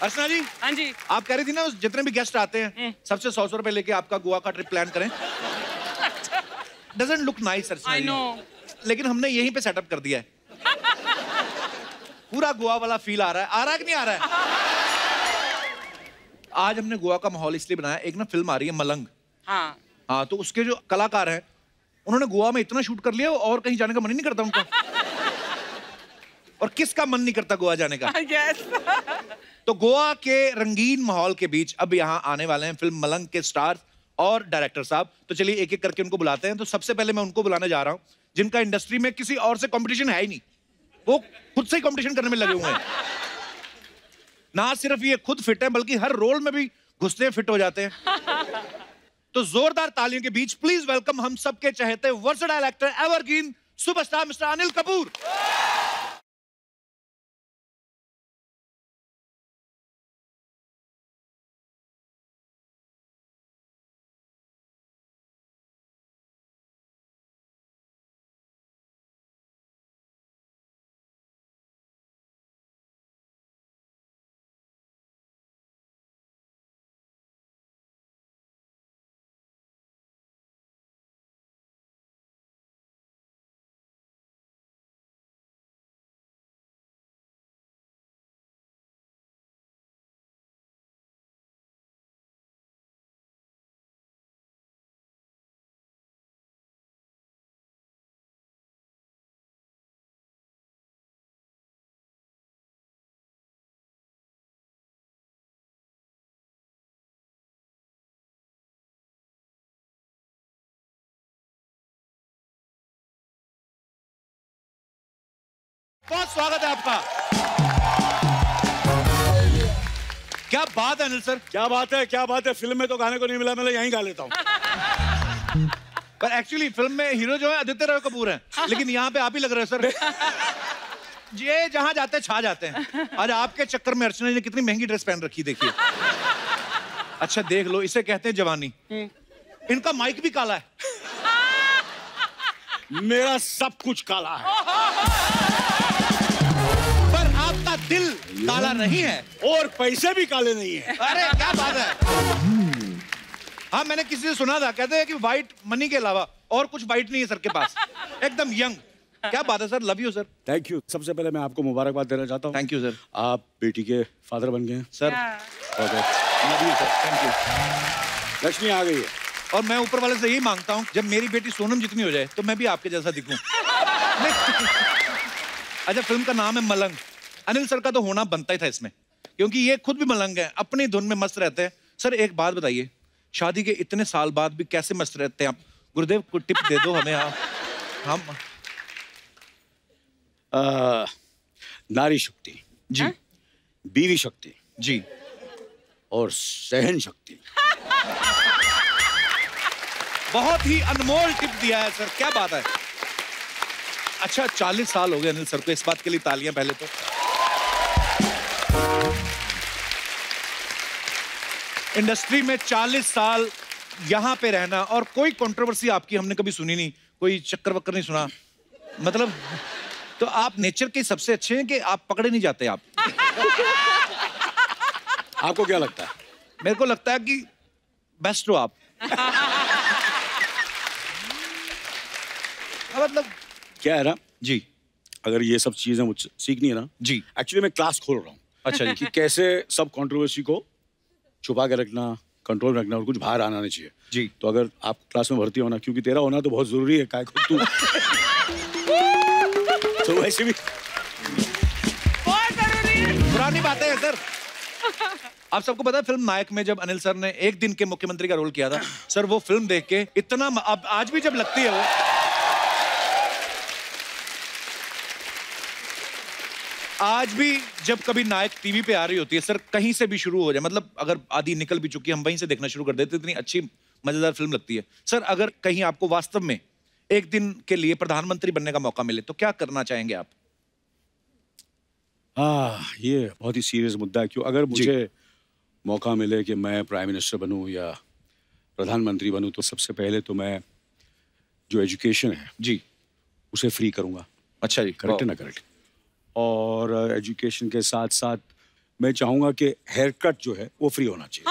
अर्चना जी। हाँ जी। आप कह रही थी ना जितने भी गेस्ट आते हैं सबसे 100 रुपए लेके आपका गोवा का ट्रिप प्लान करें। डजंट लुक नाइस अर्चना जी। लेकिन हमने यहीं पे सेटअप कर दिया है। पूरा गोवा वाला फील आ रहा है कि नहीं आ रहा है? आज हमने गोवा का माहौल इसलिए बनाया, एक ना फिल्म आ रही है मलंग। हाँ, तो उसके जो कलाकार हैं उन्होंने गोवा में इतना शूट कर लिया और कहीं जाने का मन ही नहीं करता उनका। और किसका मन नहीं करता गोवा जाने का? yes. तो गोवा के रंगीन माहौल के बीच अब यहाँ आने वाले हैं फिल्म मलंग के स्टार्स और डायरेक्टर साहब। तो चलिए एक एक करके उनको बुलाते हैं। तो सबसे पहले मैं उनको बुलाने जा रहा हूँ जिनका इंडस्ट्री में किसी और से कंपटीशन है ही नहीं, वो खुद से ही कंपटीशन करने में लगे हुए हैं। ना सिर्फ ये खुद फिट है बल्कि हर रोल में भी घुसते फिट हो जाते हैं। तो जोरदार तालियों के बीच प्लीज वेलकम हम सबके चहेते versatile actor evergreen superstar mister Anil Kapoor. बहुत स्वागत है आपका। क्या बात है अनिल सर, क्या बात है, क्या बात है। फिल्म में तो गाने को नहीं मिला, मैं यहीं गा लेता हूँ। पर एक्चुअली फिल्म में हीरो जो है आदित्य रॉय कपूर हैं, लेकिन यहाँ पे आप ही लग रहे हैं सर। ये जहाँ जाते हैं छा जाते हैं। आज आपके चक्कर में अर्चना ने कितनी महंगी ड्रेस पहन रखी देखिए। अच्छा देख लो, इसे कहते हैं जवानी। इनका माइक भी काला है। मेरा सब कुछ काला है पर आपका दिल काला नहीं है और पैसे भी काले नहीं है। अरे क्या बात है। हाँ मैंने किसी से सुना था, कहते हैं कि व्हाइट मनी के अलावा और कुछ व्हाइट नहीं है सर के पास, एकदम यंग। क्या बात है sir, love you sir. Thank you. सबसे पहले मैं आपको मुबारकबाद देना चाहता हूँ। Thank you sir. आप बेटी के फादर बन गए हैं सर। Love you sir. Thank you. Lakshmi आ गई है और मैं ऊपर वाले से यही मांगता हूँ जब मेरी बेटी सोनम जितनी हो जाए तो मैं भी आपके जैसा दिखूं। अच्छा फिल्म का नाम है मलंग। अनिल सर का तो होना बनता ही था इसमें, क्योंकि ये खुद भी मलंग है, अपनी धुन में मस्त रहते हैं। सर एक बात बताइए, शादी के इतने साल बाद भी कैसे मस्त रहते हैं आप? गुरुदेव को टिप दे दो हमें आप। हम नारी शक्ति जी, बीवी शक्ति जी, और सहन शक्ति। बहुत ही अनमोल टिप दिया है सर, क्या बात है। अच्छा 40 साल हो गए अनिल सर को, इस बात के लिए तालियां पहले तो। इंडस्ट्री में 40 साल यहां पे रहना और कोई कंट्रोवर्सी आपकी हमने कभी सुनी नहीं, कोई चक्कर वक्कर नहीं सुना। मतलब तो आप नेचर के सबसे अच्छे हैं कि आप पकड़े नहीं जाते आप। आपको क्या लगता है? मेरे को लगता है कि बेस्ट हो आप। मतलब क्या है ना जी, अगर ये सब चीजें मुझसे सीखनी है ना जी, एक्चुअली मैं क्लास खोल रहा हूँ। अच्छा जी। कि कैसे सब कंट्रोवर्सी को छुपा के रखना, कंट्रोल रखना और कुछ बाहर आना नहीं चाहिए जी। तो अगर आप क्लास में भर्ती होना, क्योंकि तेरा होना तो बहुत जरूरी है, काय खुद तू। तो वैसे भी बहुत जरूरी है। पुरानी बातें हैं सर। आप सबको पता है फिल्म नायक में जब अनिल सर ने एक दिन के मुख्यमंत्री का रोल किया था सर, वो फिल्म देख के इतना अब आज भी जब लगती है वो, आज भी जब कभी नायक टीवी पे आ रही होती है सर, कहीं से भी शुरू हो जाए, मतलब अगर आधी निकल भी चुकी है हम वहीं से देखना शुरू कर देते, इतनी अच्छी मजेदार फिल्म लगती है सर। अगर कहीं आपको वास्तव में एक दिन के लिए प्रधानमंत्री बनने का मौका मिले तो क्या करना चाहेंगे आप? ये बहुत ही सीरियस मुद्दा है। क्यों? अगर मुझे मौका मिले कि मैं प्राइम मिनिस्टर बनूं या प्रधानमंत्री बनूं तो सबसे पहले तो मैं जो एजुकेशन है जी उसे फ्री करूंगा। अच्छा जी, करेक्ट है ना? करेक्ट। और एजुकेशन के साथ साथ मैं चाहूंगा कि हेयर कट जो है वो फ्री होना चाहिए।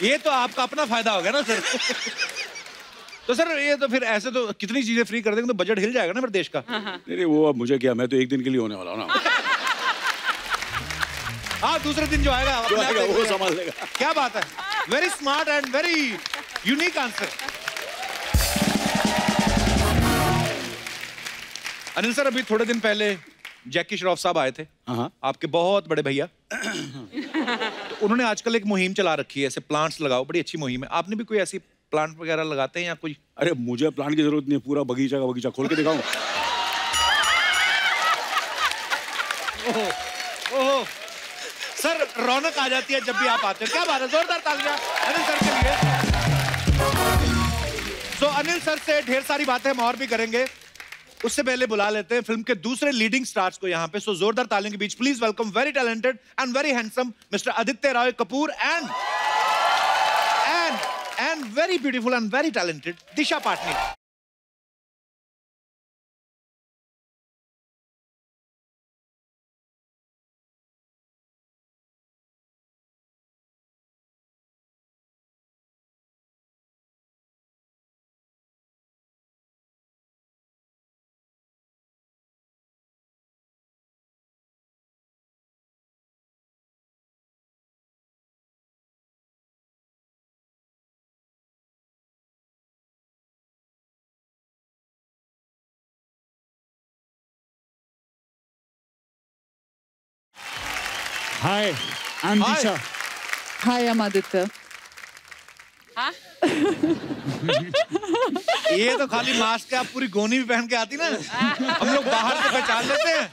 ये तो आपका अपना फायदा हो गया ना सर। तो सर ये तो फिर ऐसे तो कितनी चीजें फ्री कर देंगे तो बजट हिल जाएगा ना फिर देश का। नहीं वो अब मुझे क्या, मैं तो एक दिन के लिए होने वाला हूँ ना। हाँ दूसरे दिन जो आएगा वो संभाल लेगा। क्या बात है, very smart and very unique answer. Anil sir अभी थोड़े दिन पहले जैकी श्रॉफ साहब आए थे, आपके बहुत बड़े भैया। तो उन्होंने आजकल एक मुहिम चला रखी है, ऐसे प्लांट्स लगाओ, बड़ी अच्छी मुहिम है। आपने भी कोई ऐसी प्लांट वगैरह लगाते हैं या कोई? अरे मुझे प्लांट की जरूरत नहीं है, पूरा बगीचा का बगीचा खोल के दिखाऊं? ओहो सर रौनक आ जाती है जब भी आप आते हैं। क्या बात है, जोरदार तालियां अनिल सर के लिए। तो अनिल सर से ढेर सारी बातें हम और भी करेंगे, उससे पहले बुला लेते हैं फिल्म के दूसरे लीडिंग स्टार्स को यहाँ पे। सो जोरदार तालियों के बीच please welcome very talented and very handsome mister Aditya Roy Kapoor and very beautiful and very talented Disha Patni. Hi, I'm Disha. Hi, I'm Aditya. हाँ? ये तो खाली मास्क के, आप पूरी गोनी भी पहन के आती ना, हम लोग बाहर से पहचान लेते हैं।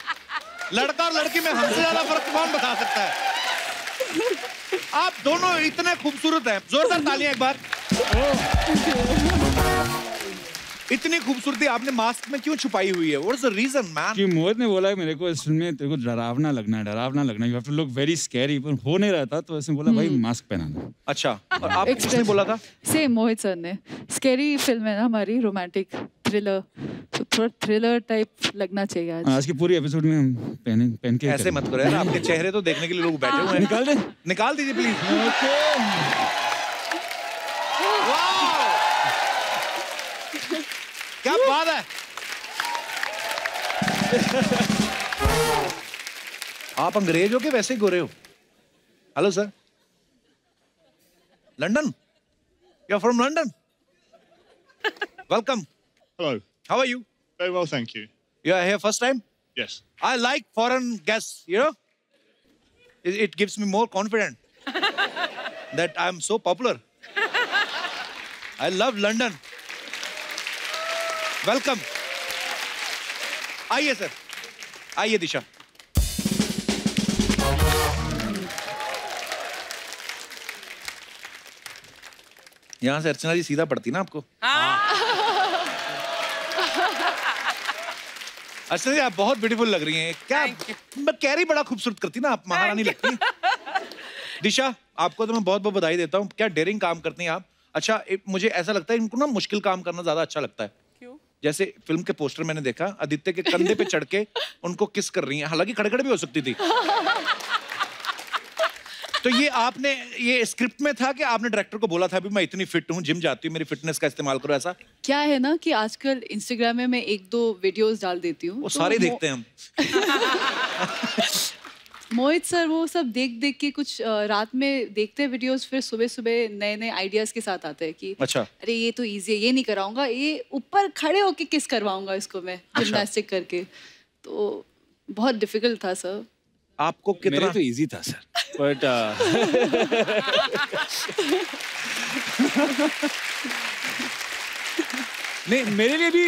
लड़का और लड़की में हमसे ज्यादा फर्क कौन बता सकता है? आप दोनों इतने खूबसूरत हैं, जोरदार तालियां एक बार। इतनी खूबसूरती आपने मास्क में क्यों छुपाई हुई है? What's the reason, man? कि मोहित ने बोला मेरे को इस फिल्म में तेरे को डरावना लगना है, डरावना लगना है, you have to look very scary, पर हो नहीं रहा था तो ऐसे बोला भाई मास्क पहनाना। अच्छा, और आप किसने बोला था? सेम मोहित सर ने। स्कैरी फिल्म है ना हमारी, रोमांटिक थ्रिलर, तो थोड़ा थ्रिलर टाइप लगना चाहिए आज। आज की पूरी एपिसोड में हम पहन के ऐसे मत करो यार, आपके चेहरे तो देखने के लिए लोग बैठे हुए हैं। निकाल दे, निकाल दीजिए प्लीज। क्या बात है। आप अंग्रेज हो के वैसे ही गोरे हो? Hello sir, London? You are from London? Welcome. Hello. How are you? Very well, thank you. You are here first time? Yes. I like foreign guests, you know? It gives me more confidence that I'm so popular. I love London. Welcome. आइए sir, आइए दिशा। यहाँ से अर्चना जी सीधा पड़ती ना आपको? अर्चना जी आप बहुत ब्यूटीफुल लग रही हैं। क्या कैरी बड़ा खूबसूरत करती ना आप, महारानी लगती। दिशा आपको तो मैं बहुत बहुत बधाई देता हूँ, क्या डेयरिंग काम करती हैं आप। अच्छा मुझे ऐसा लगता है इनको ना मुश्किल काम करना ज्यादा अच्छा लगता है। क्यों? जैसे फिल्म के पोस्टर मैंने देखा, आदित्य के कंधे पे चढ़ के उनको किस कर रही हैं, हालांकि खड़े खड़े भी हो सकती थी। तो ये आपने, ये स्क्रिप्ट में था कि आपने डायरेक्टर को बोला था भी मैं इतनी फिट हूँ, जिम जाती हूँ, मेरी फिटनेस का इस्तेमाल करो, ऐसा? क्या है ना कि आजकल इंस्टाग्राम में मैं 1-2 वीडियोस डाल देती हूँ, वो सारे देखते हैं हम। मोहित सर वो सब देख देख के कुछ रात में देखते हैं वीडियोस, फिर सुबह सुबह नए नए आइडियाज के साथ आते हैं कि अच्छा अरे ये तो इजी है, ये नहीं कराऊंगा, ये ऊपर खड़े होके किस करवाऊंगा इसको मैं जिम्नास्टिक करके। तो बहुत डिफिकल्ट था सर। आपको कितना? मेरे तो इजी था सर, बट नहीं मेरे लिए भी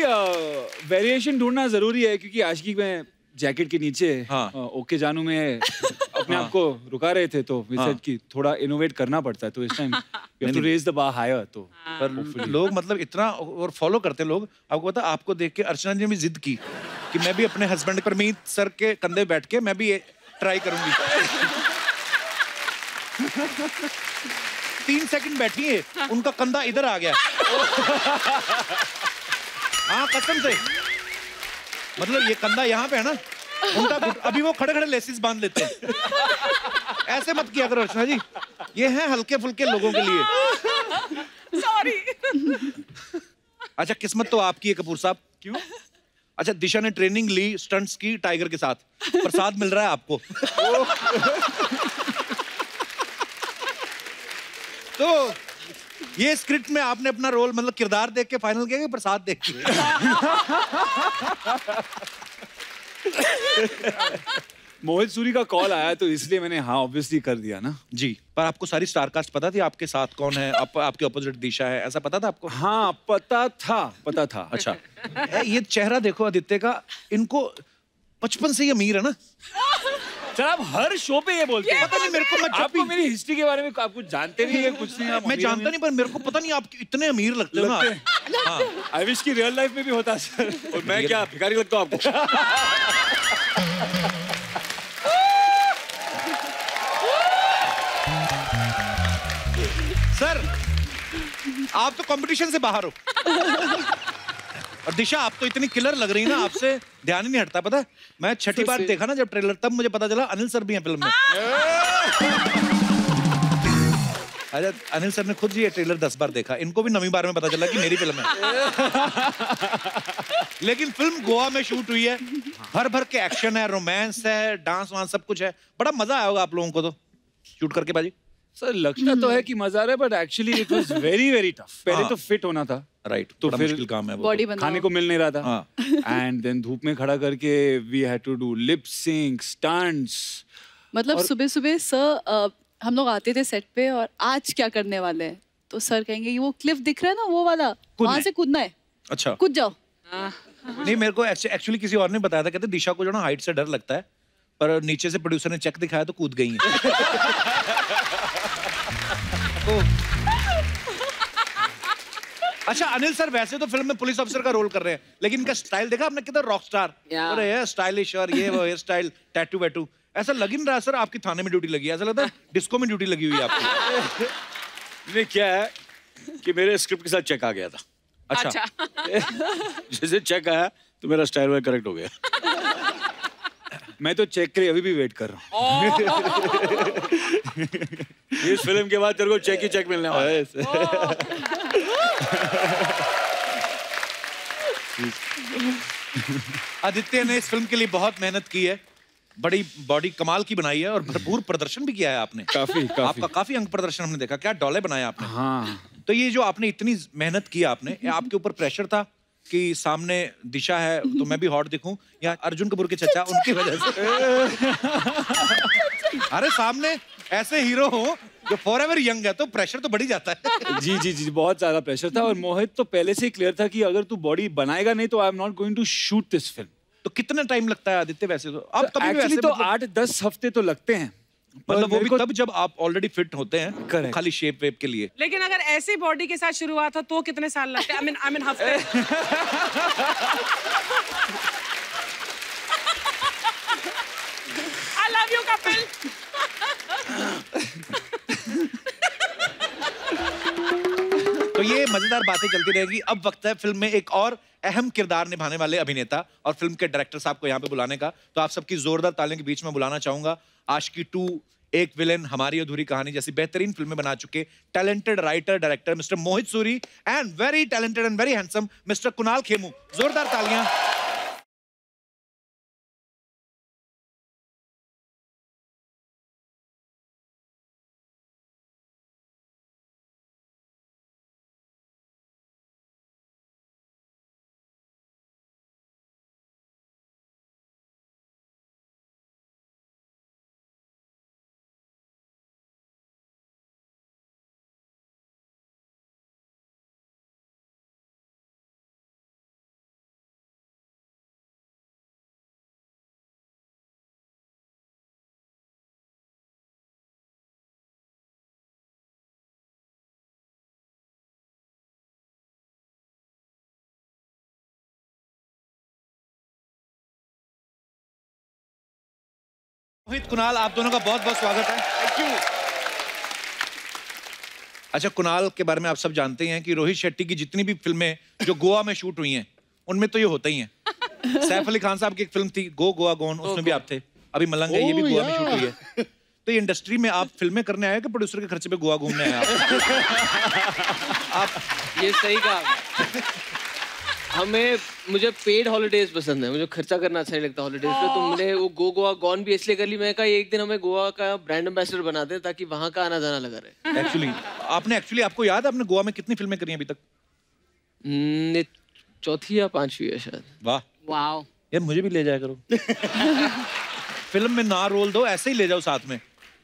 वेरिएशन ढूंढना जरूरी है, क्योंकि आज की मैं जैकेट के नीचे ओके जानू में अपने आप को रुका रहे थे, तो विसेट की थोड़ा इनोवेट करना पड़ता है, तो इस time you have to raise the bar higher. तो पर लोग मतलब इतना और फॉलो करते हैं लोग। आपको पता, आपको देख के अर्चना जी ने भी जिद की कि मैं भी अपने हस्बैंड परमीत सर के कंधे बैठ के मैं भी ट्राई करूंगी। 3 सेकंड बैठी है, उनका कंधा इधर आ गया। हाँ कसम से। मतलब ये कंधा यहाँ पे है ना, उनका अभी वो खड़े खड़े लेसिस बांध लेते हैं। ऐसे मत किया करो अर्चना जी, ये हैं हल्के फुल्के लोगों के लिए। सॉरी। अच्छा किस्मत तो आपकी है कपूर साहब। क्यों? अच्छा दिशा ने ट्रेनिंग ली स्टंट्स की टाइगर के साथ, प्रसाद मिल रहा है आपको। तो ये स्क्रिप्ट में आपने अपना रोल मतलब किरदार देख के फाइनल किया कि प्रसाद देख के? मोहित सूरी का कॉल आया तो इसलिए मैंने हाँ ऑब्वियसली कर दिया ना। जी, पर आपको सारी स्टार कास्ट पता थी आपके साथ कौन है, आपके ऑपोजिट दिशा है, ऐसा पता था आपको? हाँ पता था। अच्छा ये चेहरा देखो आदित्य का, इनको बचपन से ही अमीर है ना। सर आप हर शो पे ये बोलते हैं। पता नहीं मेरे को, मैं आपको मेरी हिस्ट्री के बारे में आप कुछ जानते नहीं है, कुछ नहीं। मैं जानता नहीं, पर मेरे को पता नहीं आप इतने अमीर लगते हो ना। आई विश की रियल लाइफ में भी होता सर। और मैं क्या भिखारी लगता हूँ आपको? सर आप तो कंपटीशन से बाहर हो। और दिशा आप तो इतनी किलर लग रही है ना, आपसे ध्यान ही नहीं हटता। पता है मैं छठी बार देखा ना जब ट्रेलर, तब मुझे पता चला अनिल सर भी हैं फिल्म में। अच्छा अनिल सर ने खुद ये ट्रेलर 10 बार देखा, इनको भी 9वीं बार में पता चला कि मेरी फिल्म है। लेकिन फिल्म गोवा में शूट हुई है, भर भर के एक्शन है, रोमांस है, डांस वांस सब कुछ है। बड़ा मजा आया होगा आप लोगों को तो शूट करके बाजी। सर लगता तो है कि मजा आ रहा है, but actually it was very very tough. पहले तो फिट होना था, राइट, तो फिर मुश्किल काम है वो, बॉडी खाने को मिल नहीं रहा था। एंड देन धूप में खड़ा करके we had to do lip sync stunts. मतलब सुबह सुबह सर हम लोग आते थे सेट पे और आज क्या करने वाले हैं, तो सर कहेंगे वो क्लिफ दिख रहा है ना वो वाला, वहां से कूदना है। अच्छा कूद जाओ। नहीं मेरे को एक्चुअली किसी और ने बताया था, कहते दिशा को जो ना हाइट से डर लगता है, पर नीचे से प्रोड्यूसर ने चेक दिखाया तो कूद गई है। तो अच्छा अनिल सर वैसे तो फिल्म में पुलिस ऑफिसर का रोल कर रहे हैं, लेकिन इनका स्टाइल देखा आपने कितना रॉक स्टार। अरे ये स्टाइलिश और ये वो हेयर स्टाइल, टैटू वैटू, ऐसा लग ही नहीं रहा सर आपकी थाने में ड्यूटी लगी है, ऐसा लगता है डिस्को में ड्यूटी लगी हुई है आपकी। नहीं क्या है कि मेरे स्क्रिप्ट के साथ चेक आ गया था। अच्छा जैसे चेक आया तो मेरा स्टाइल वाइज करेक्ट हो गया। मैं तो चेक के लिए अभी भी वेट कर रहा हूँ। इस फिल्म के बाद तेरे को चेक ही चेक मिलने वाला है। आदित्य ने इस फिल्म के लिए बहुत मेहनत की है, बड़ी बॉडी कमाल की बनाई है और भरपूर प्रदर्शन भी किया है आपने। काफी आपका काफी अंग प्रदर्शन हमने देखा, क्या डोले बनाए आपने। हाँ तो ये जो आपने इतनी मेहनत की आपने, आपके ऊपर प्रेशर था कि सामने दिशा है तो मैं भी हॉट दिखूं, या अर्जुन कपूर के चचा उनकी वजह से? अरे सामने ऐसे हीरो हो जो फॉरएवर यंग है तो प्रेशर तो बढ़ ही जाता है। जी बहुत ज्यादा प्रेशर था। और मोहित तो पहले से ही क्लियर था कि अगर तू बॉडी बनाएगा नहीं तो I am not going to shoot this film. तो कितना टाइम लगता है आदित्य वैसे तो? अब कभी एक्चुअली वैसे तो 8-10 हफ्ते तो लगते हैं, मतलब वो भी तब जब आप ऑलरेडी फिट होते हैं, Correct. खाली शेप वेप के लिए। लेकिन अगर ऐसी बॉडी के साथ शुरुआत हो तो कितने साल लगते हैं? I mean हफ्ते। I love you Kapil. तो ये मजेदार बातें चलती रहेगी। अब वक्त है फिल्म में एक और अहम किरदार निभाने वाले अभिनेता और फिल्म के डायरेक्टर साहब को यहाँ पे बुलाने का। तो आप सबकी जोरदार तालियों के बीच में बुलाना चाहूंगा आशिकी 2, एक विलेन, हमारी अधूरी कहानी जैसी बेहतरीन फिल्में बना चुके talented writer director mister Mohit Suri and very talented and very handsome mister Kunal Khemu. जोरदार तालियां। मोहित, कुणाल, आप दोनों का बहुत बहुत स्वागत है। Thank you. अच्छा कुणाल के बारे में आप सब जानते हैं कि रोहित शेट्टी की जितनी भी फिल्में जो गोवा में शूट हुई हैं उनमें तो ये होता ही है। सैफ अली खान साहब की एक फिल्म थी गो गोवा गॉन, उसमें भी आप थे। अभी मलंग है, ये भी गोवा में शूट हुई है। तो ये इंडस्ट्री में आप फिल्में करने आए कि प्रोड्यूसर के खर्चे पे गोवा घूमने आए आप? ये सही कहा। मुझे पेड हॉलीडेज पसंद है, मुझे खर्चा करना अच्छा नहीं लगता हॉलीडेज पे। तो मैंने वो गो गोन भी इसलिए कर ली, मैं कहा एक दिन हमें गोवा का ब्रांड एम्बेसडर बना दें ताकि वहाँ का आना जाना लगा रहे। एक्चुअली आपको याद है आपने गोवा में कितनी फिल्में करी हैं अभी तक? चौथी या पांचवी है शायद। वाह वाओ यार, मुझे भी ले जाया करो। फिल्म में ना रोल दो, ऐसे ही ले जाओ साथ में,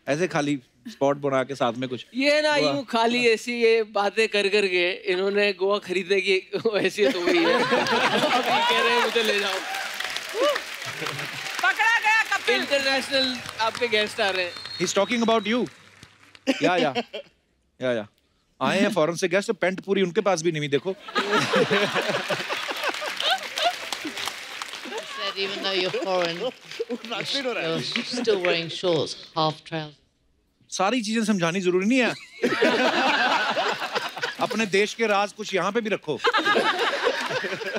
ऐसे खाली स्पॉट बना के साथ में कुछ। ये ना यूं खाली ऐसी ये बातें कर के इन्होंने गोवा खरीदने की हैसियत हो गई है। अभी कह रहे हैं मुझे ले जाओ। पकड़ा गया कपिल। इंटरनेशनल आपके गेस्ट आ रहे हैं। He's talking about you. या आए हैं फॉरेन से गेस्ट, पेंट पूरी उनके पास भी नहीं हुई, देखो। Said even though you're foreign, you're still wearing shorts, half trousers. सारी चीजें समझानी जरूरी नहीं है। अपने देश के राज कुछ यहाँ पे भी रखो।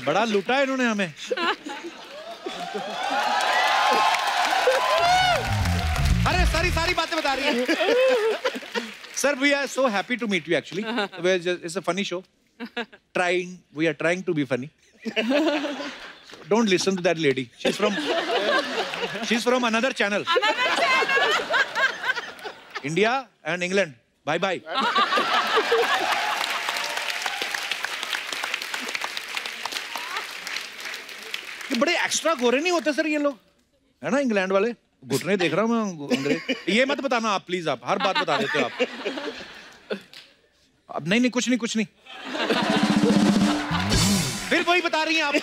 बड़ा लूटा है इन्होंने हमें। अरे सारी बातें बता रही है। Sir, we are so happy to meet you actually. It's a funny show. We are trying to be funny. Don't listen to that lady. She's from another channel. India and England. Bye bye. ये बड़े extra गोरे नहीं होते sir ये लोग, है ना England वाले? घुटने देख रहा हूँ मैं अंग्रेज। ये मत बताना आप प्लीज, आप हर बात बता देते हो आप। अब नहीं कुछ नहीं। फिर वही बता रही हैं आप।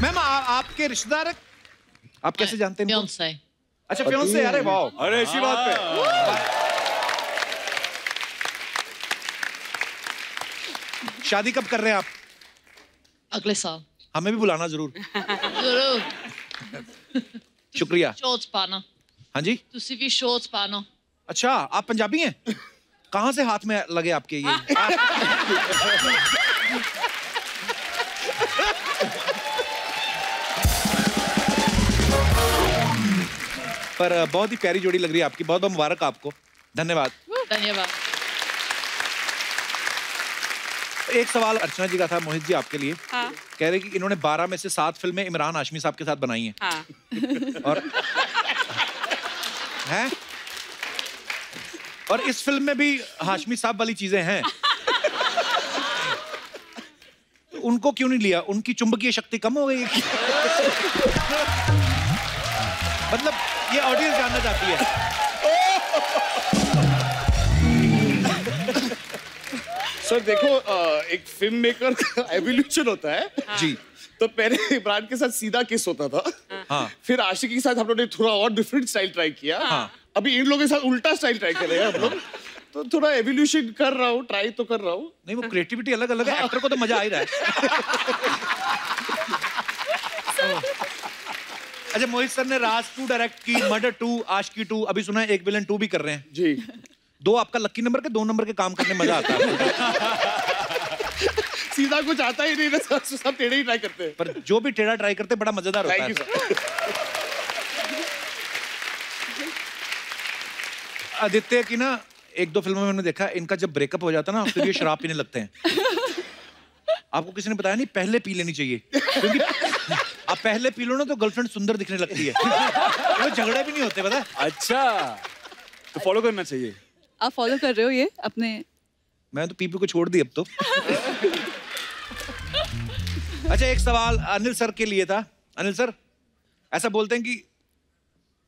मैम आपके रिश्तेदार आप कैसे जानते हैं? Fiance. अच्छा फियांसे, अरे वाह, अरे इसी बात पे। शादी कब कर रहे हैं आप? अगले साल. हमें भी बुलाना जरूर। जरूर. शुक्रिया। Shorts पाना. हाँ जी, तुसी भी shorts पाना. अच्छा आप पंजाबी हैं? कहाँ से हाथ में लगे आपके ये? पर बहुत ही प्यारी जोड़ी लग रही है आपकी, बहुत बहुत मुबारक आपको, धन्यवाद। धन्यवाद। एक सवाल अर्चना जी का था मोहित जी आपके लिए। हाँ। कह रहे कि इन्होंने 12 में से 7 फिल्में इमरान हाशमी साहब के साथ बनाई हैं। हाँ। और इस फिल्म में भी हाशमी साहब वाली चीजें हैं। उनको क्यों नहीं लिया? उनकी चुंबकीय शक्ति कम हो गई? मतलब ये ऑडियंस जानना चाहती है। सर देखो, एक फिल्म मेकर का एवोल्यूशन होता है। जी। तो पहले इमरान के साथ सीधा किस होता था। हाँ। फिर आशिकी के साथ हम लोग ने थोड़ा और डिफरेंट स्टाइल ट्राई किया। हाँ। अभी इन लोगों के साथ उल्टा स्टाइल ट्राई कर रहे हैं हम लोग। तो थोड़ा एवोल्यूशन कर रहा हूँ, ट्राई तो कर रहा हूँ। नहीं वो क्रिएटिविटी अलग अलग है, एक्टर को तो मजा आ ही रहा है। अच्छा मोहित सर ने राज 2 डायरेक्ट की, मर्डर 2, आशिकी 2, अभी सुना है एक विलन 2 भी कर रहे हैं। जी। 2 आपका लकी नंबर के 2 नंबर के काम करने में मजा आता है। सीधा कुछ आता ही नहीं, सब टेढ़े ही ट्राई करते हैं। पर जो भी टेढ़ा ट्राई करते बड़ा मजेदार होता है। Thank you sir. आदित्य की ना 1-2 फिल्मों में मैंने देखा, इनका जब ब्रेकअप हो जाता है ना फिर ये शराब पीने लगते हैं। आपको किसी ने बताया नहीं पहले पी लेनी चाहिए, क्योंकि आप पहले पी लो ना तो गर्लफ्रेंड सुंदर दिखने लगती है। वो झगड़े भी नहीं होते, पता है? अच्छा, तो फॉलो करना चाहिए। आप फॉलो कर रहे हो ये अपने? मैं तो पीपी को छोड़ दी अब तो। अच्छा एक सवाल अनिल सर के लिए था। अनिल सर, ऐसा बोलते हैं कि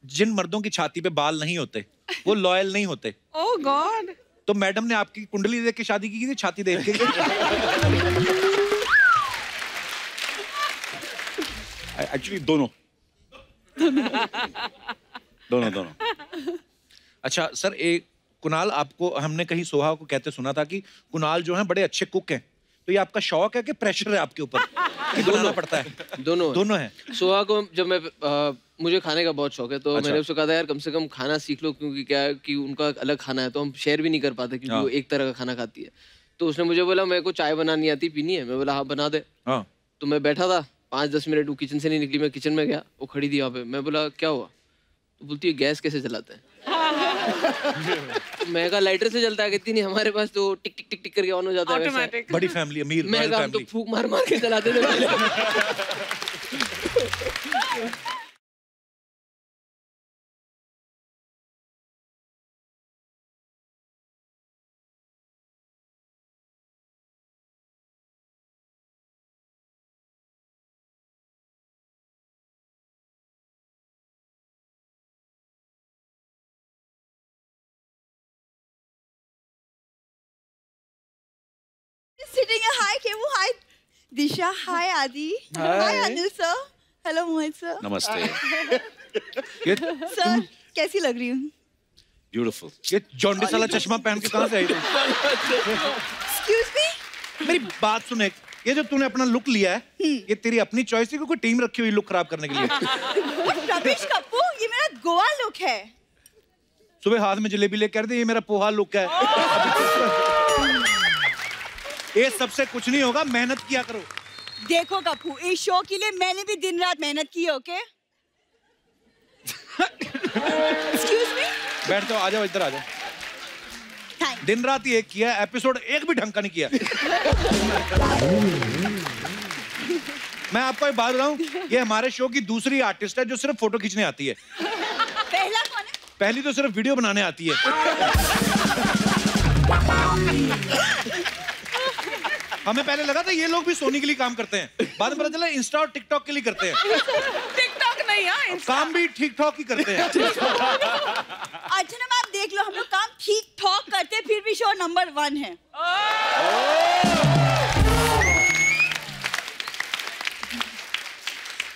जिन मर्दों की छाती पे बाल नहीं होते वो लॉयल नहीं होते। ओह गॉड। तो मैडम ने आपकी कुंडली देख के शादी की थी, छाती देख के? एक्चुअली दोनों। अच्छा सर, एक कुणाल, आपको हमने कहीं सोहा को कहते सुना था कि कुणाल जो है बड़े अच्छे कुक हैं, तो ये आपका शौक है कि प्रेशर है आपके ऊपर कि बनाना पड़ता है? दोनों है। सोहा को जब मैं मुझे खाने का बहुत शौक है, तो मैंने उसको कहा था यार कम से कम खाना सीख लो, क्योंकि क्या है कि उनका अलग खाना है तो हम शेयर भी नहीं कर पाते, क्योंकि वो एक तरह का खाना खाती है। तो उसने मुझे बोला मेरे को चाय बनानी आती, पीनी है? मैं बोला हाँ बना दे। हाँ। तो मैं बैठा था 5-10 मिनट, वो किचन से नहीं निकली, मैं किचन में गया, वो खड़ी थी यहाँ पे। मैं बोला क्या हुआ? तो बोलती है गैस कैसे जलाते हैं? तो मैं कहा लाइटर से जलता है। कहती नहीं हमारे पास तो टिक टिक टिक टिक करके ऑन हो जाता है वैसे। बड़ी फैमिली, अमीर मैं कहा हम तो फूंक मार मार के जलाते थे पहले। Sitting a hi, Kevu, hi, Disha, hi, Adi, hi, Anil sir, hello Mohit sir. नमस्ते. Sir, कैसी लग रही हूँ? Beautiful. ये जॉन्डिस वाला चश्मा पहन के कहाँ से आई तुम? Excuse me? मेरी बात सुन एक, ये जो तूने अपना लुक लिया है, ये तेरी अपनी चॉइस है कि कोई टीम रखी हुई लुक खराब करने के लिए? रमेश कप्पू, ये मेरा गोवा लुक है. सुबह हाथ में जलेबी लेकर दे, ये मेरा पोहा लुक है. ये सबसे कुछ नहीं होगा, मेहनत किया करो. देखो कप्पू, इस शो के लिए मैंने भी दिन रात मेहनत की है, ओके? Excuse me? बैठ जाओ, आ जाओ, इधर आ जाओ. दिन रात ही एक किया, एपिसोड एक भी ढंग का नहीं किया. मैं आपको एक बात बताऊं, ये हमारे शो की दूसरी आर्टिस्ट है जो सिर्फ फोटो खींचने आती है. पहला कौन है? पहली तो सिर्फ वीडियो बनाने आती है. हमें पहले लगा था ये लोग भी सोनी के लिए काम करते हैं, बाद में पता चला इंस्टा और टिकटॉक के लिए करते हैं. टिकटॉक नहीं, हाँ काम भी ठीक ठाक ही करते हैं. अच्छा ना मैम, देख लो हम लोग काम ठीक ठाक करते हैं, फिर भी शो नंबर 1 है.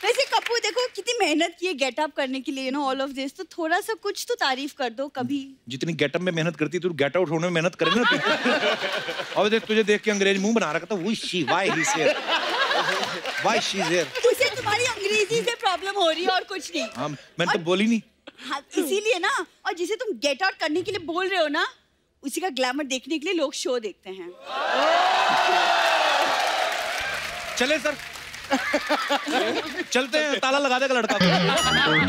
वैसे कप्पू देखो कितनी मेहनत की है गेटअप करने के लिए, ऑल ऑफ दिस, तो थोड़ा सा कुछ तो तारीफ कर दो कभी. जितनी गेटअप में मेहनत करती तू गेट आउट होने में मेहनत करे ना. और देख तुझे देख के अंग्रेज मुंह बना रखा था. Why she is here. उसे तुम्हारी अंग्रेजी से प्रॉब्लम हो रही है और कुछ नहीं. हाँ, मैंने तो बोली नहीं. हाँ, इसीलिए ना, और जिसे तुम गेट आउट करने के लिए बोल रहे हो ना, उसी का ग्लैमर देखने के लिए लोग शो देखते हैं. चले सर. चलते हैं, ताला लगा देगा लड़का को.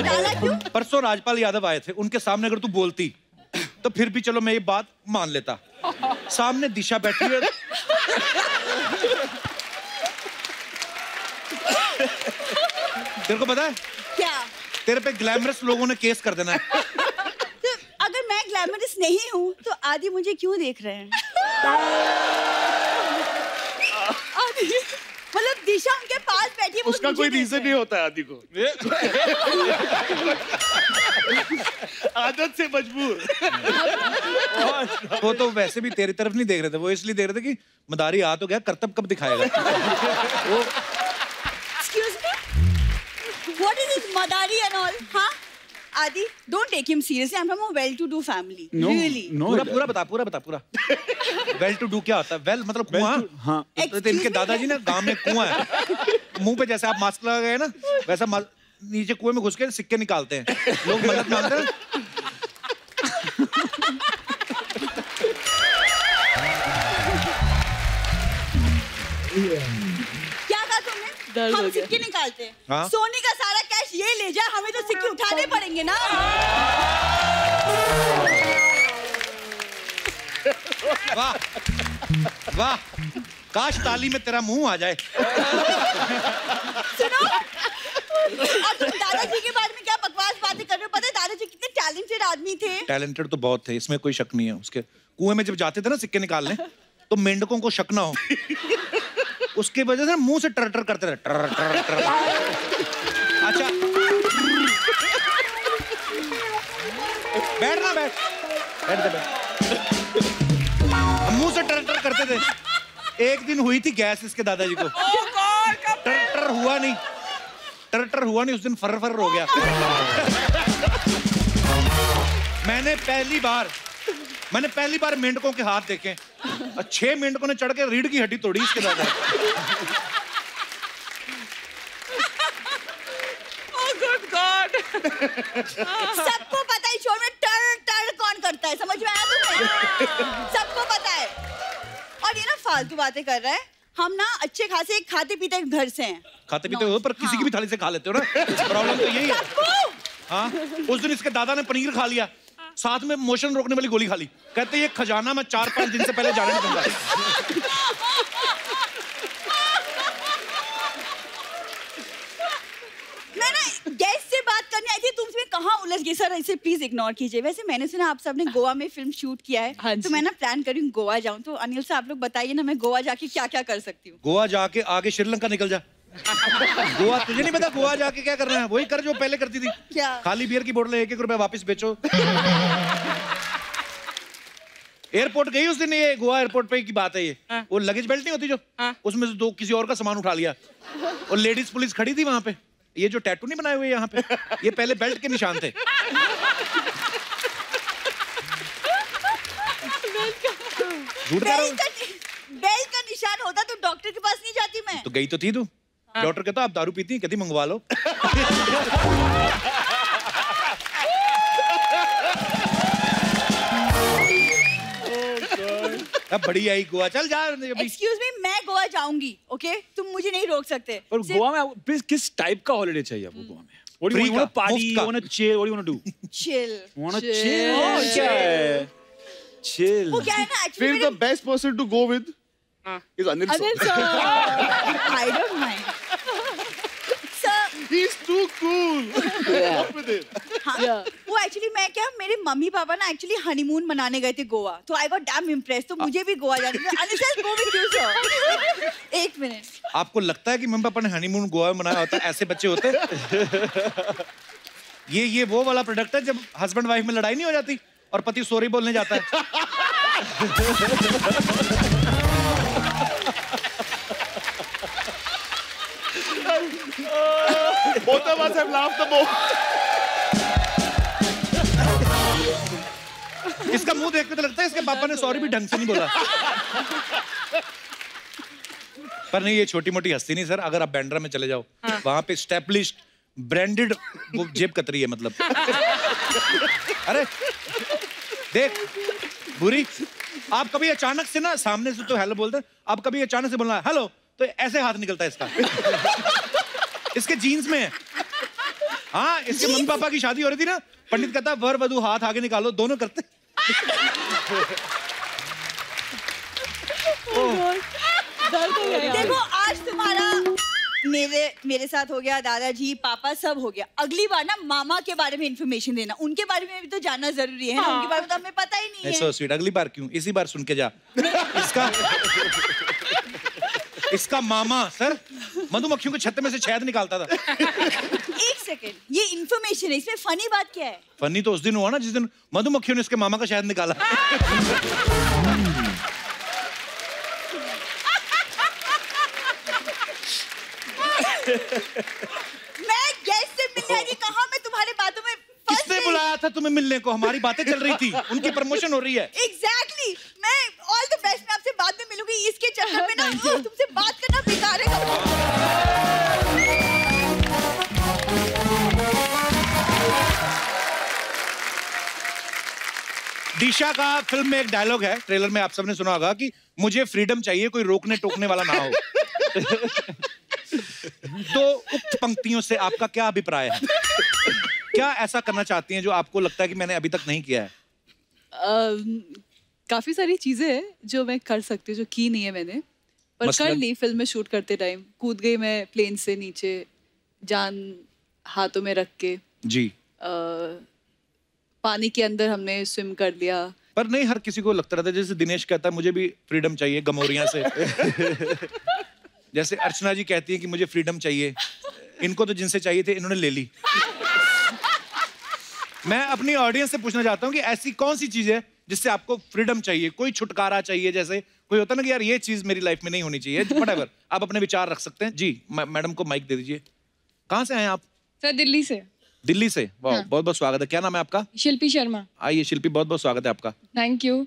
ताला क्यों? परसों राजपाल यादव आए थे, उनके सामने अगर तू बोलती तो फिर भी चलो मैं ये बात मान लेता. सामने दिशा बैठी है. तेरे को पता है क्या? तेरे पे ग्लैमरस लोगों ने केस कर देना है. तो अगर मैं ग्लैमरस नहीं हूँ तो आदि मुझे क्यों देख रहे हैं? आदि मतलब दिशा उनके पास बैठी है, उसका कोई रीजन नहीं होता है आदि को. आदत से मजबूर. वो तो वैसे भी तेरी तरफ नहीं देख रहे थे, वो इसलिए देख रहे थे कि मदारी आ तो गया, करतब कब दिखाएगा. वो Excuse me? What is this Madari and all? हाँ? Adi, don't take him seriously. I'm from a well-to-do family. No, really. no. पूरा बता. वेल टू डू क्या होता है? वेल मतलब कुआं. हाँ. तो इनके दादाजी ना गांव में कुआं है. मुंह पे जैसे आप मास्क लगा गए ना, वैसा नीचे कुएं में घुस के सिक्के निकालते हैं लोग, मदद मांगते हैं. क्या कहा तुमने? हम सिक्के निकालते हैं. हाँ? सोनी का सारा कैश ये ले जाए, हमें तो सिक्के उठाने पड़ेंगे ना. वाह वाह, काश ताली में तेरा मुंह आ जाए. सुनो, और तुम दादाजी के बारे में क्या बकवास बातें कर रहे हो? पता है दादाजी कितने टैलेंटेड आदमी थे. टैलेंटेड तो बहुत थे, इसमें कोई शक नहीं है. उसके कुएं में जब जाते थे ना सिक्के निकालने, तो मेंढकों को शक ना हो, उसके वजह से मुंह से टर टर करते रहे. टर टर टर. अच्छा बैठ. मुंह से टर टर करते थे. एक दिन हुई थी गैस इसके दादाजी को. टर टर हुआ नहीं, उस दिन फर हो गया. मैंने पहली बार मेंढकों के हाथ देखे. 6 मेंढकों ने चढ़ के रीढ़ की हड्डी तोड़ी इसके दादा. सबको पता है शो में टर टर कौन करता है, समझ में आया तुम्हें? सबको पता है. और ये ना फालतू बातें कर रहा है? हम ना अच्छे खासे खाते पीते घर से हैं। खाते पीते हो पर किसी की भी थाली से खा लेते हो ना। प्रॉब्लम तो यही है। हाँ, उस दिन इसके दादा ने पनीर खा लिया, साथ में मोशन रोकने वाली गोली खा ली। कहते ये खजाना मैं 4-5 दिन से पहले जाने नहीं दूंगा। मैं ना गेस्ट से बात करने आई थी, तुमसे कहाँ उलझ गई? सर इसे प्लीज इग्नोर कीजिए। वैसे मैंने सुना आप सबने गोवा में फिल्म शूट किया है। हाँ तो मैं ना प्लान कर रही हूँ गोवा जाऊँ। तो अनिल से आप लोग बताइए ना, मैं गोवा जाके क्या क्या कर सकती हूँ? गोवा जाके आगे श्रीलंका निकल जा। गोवा तुझे नहीं पता गोवा जाके क्या करना है? वही कर जो पहले करती थी। क्या? खाली बियर की बोतलें 1-1 रुपए वापस बेचो। एयरपोर्ट गई उस दिन, ये गोवा एयरपोर्ट पे की बात है ये। वो लगेज बेल्ट नहीं होती जो, उसमें से 2 किसी और का सामान उठा लिया और लेडीज पुलिस खड़ी थी वहां पे। ये जो टैटू नहीं बनाए हुए यहाँ पे, ये पहले बेल्ट के निशान थे। झूठ कह रहा हूँ। बेल्ट का निशान होता तो डॉक्टर के पास नहीं जाती मैं। तो गई तो थी तू। डॉक्टर कहता आप दारू पीती हैं? कहती मंगवा लो। अब बड़ी आई गोवा, चल जा। एक्सक्यूज मी, मैं गोवा जाऊंगी, ओके? तुम मुझे नहीं रोक सकते। और गोवा में किस टाइप का हॉलिडे चाहिए आपको गोवा में? What do you want? Party? You want to chill? What do you want to do? Chill. Want to chill? क्या है? Chill. वो क्या है ना, actually Feel the best person to go with is Anil sir. Anil sir. I don't mind. Sir, He's too cool. Walk with him. हाँ, वो actually मैं क्या, मेरे मम्मी पापा ना एक्चुअली हनीमून मनाने गए थे गोवा, तो आई गॉट डैम इम्प्रेस्ड, तो मुझे भी गोवा जाना था। Anil sir, go with you sir. 1 minute. आपको लगता है कि मम्मी पापा ने हनीमून गोवा में मनाया होता है? ऐसे बच्चे होते? ये वो वाला प्रोडक्ट है जब हस्बैंड वाइफ में लड़ाई नहीं हो जाती और पति सॉरी बोलने जाता है। Both of us have laughed the most. इसका मुंह देख के तो लगता है इसके पापा ने सॉरी भी ढंग से नहीं बोला। पर नहीं, ये छोटी मोटी हस्ती नहीं सर। अगर आप बैंड्रा में चले जाओ, वहां पे स्टैब्लिश्ड ब्रांडेड वो जेब कतरी है, मतलब। अरे देख बुरी, आप कभी अचानक से ना सामने से तो हेलो बोलते हैं, आप कभी अचानक से बोलना हेलो तो ऐसे हाथ निकलता है इसका। इसके जीन्स में है। हाँ, इसके मम्मी पापा की शादी हो रही थी ना, पंडित कहता वर वधू हाथ आगे निकालो, दोनों करते। देखो आज तुम्हारा मेरे साथ हो गया, दादाजी पापा सब हो गया। अगली बार ना मामा के बारे में इंफॉर्मेशन देना, उनके बारे में भी तो जानना जरूरी है ना। उनके बारे में तो हमें पता ही नहीं है। सो स्वीट, अगली बार क्यों, इसी बार सुन के जा। इसका मामा सर मधुमक्खियों के छत्ते में से शहद निकालता था। 1 सेकंड, ये इंफॉर्मेशन है, इसमें फनी बात क्या है? फनी तो उस दिन हुआ ना जिस दिन मधुमक्खियों ने इसके मामा का शहद निकाला। मैं गेस्ट से मिलने आई, कहा मैं तुम्हारे बातों में फंस किसने गई। बुलाया था तुम्हें मिलने को? हमारी बातें चल रही थी, उनकी प्रमोशन हो रही है। Exactly. मैं ऑल द बेस्ट, मैं आपसे बाद में मिलूंगी। इसके चक्कर में ना तुमसे बात करना बेकार है। दिशा का फिल्म में एक डायलॉग है, ट्रेलर में आप सबने सुना होगा कि मुझे फ्रीडम चाहिए, कोई रोकने टोकने वाला ना हो। तो उक्त पंक्तियों से आपका क्या अभिप्राय है? क्या ऐसा करना चाहती हैं जो आपको लगता है कि मैंने अभी तक नहीं किया है? काफी सारी चीजें हैं जो मैं कर सकती हूँ, जो की नहीं है मैंने, पर कर ली। फिल्म में शूट करते टाइम कूद गई मैं प्लेन से नीचे, जान हाथों में रख के जी। पानी के अंदर हमने स्विम कर लिया। पर नहीं, हर किसी को लगता रहता है, जैसे दिनेश कहता है मुझे भी फ्रीडम चाहिए गमोरियां से। जैसे अर्चना जी कहती है कि मुझे फ्रीडम चाहिए, इनको तो जिनसे चाहिए थे इन्होंने ले ली। मैं अपनी ऑडियंस से पूछना चाहता हूँ कि ऐसी कौन सी चीज है जिससे आपको फ्रीडम चाहिए, कोई छुटकारा चाहिए? जैसे कोई होता ना कि यार ये चीज मेरी लाइफ में नहीं होनी चाहिए, व्हाटएवर। आप अपने विचार रख सकते हैं। जी मैडम को माइक दे दीजिए। कहाँ से आए आप? सर दिल्ली से। दिल्ली से, वाह। हाँ। बहुत बहुत स्वागत है। क्या नाम है आपका? शिल्पी शर्मा। आइए शिल्पी, बहुत बहुत स्वागत है आपका। Thank you.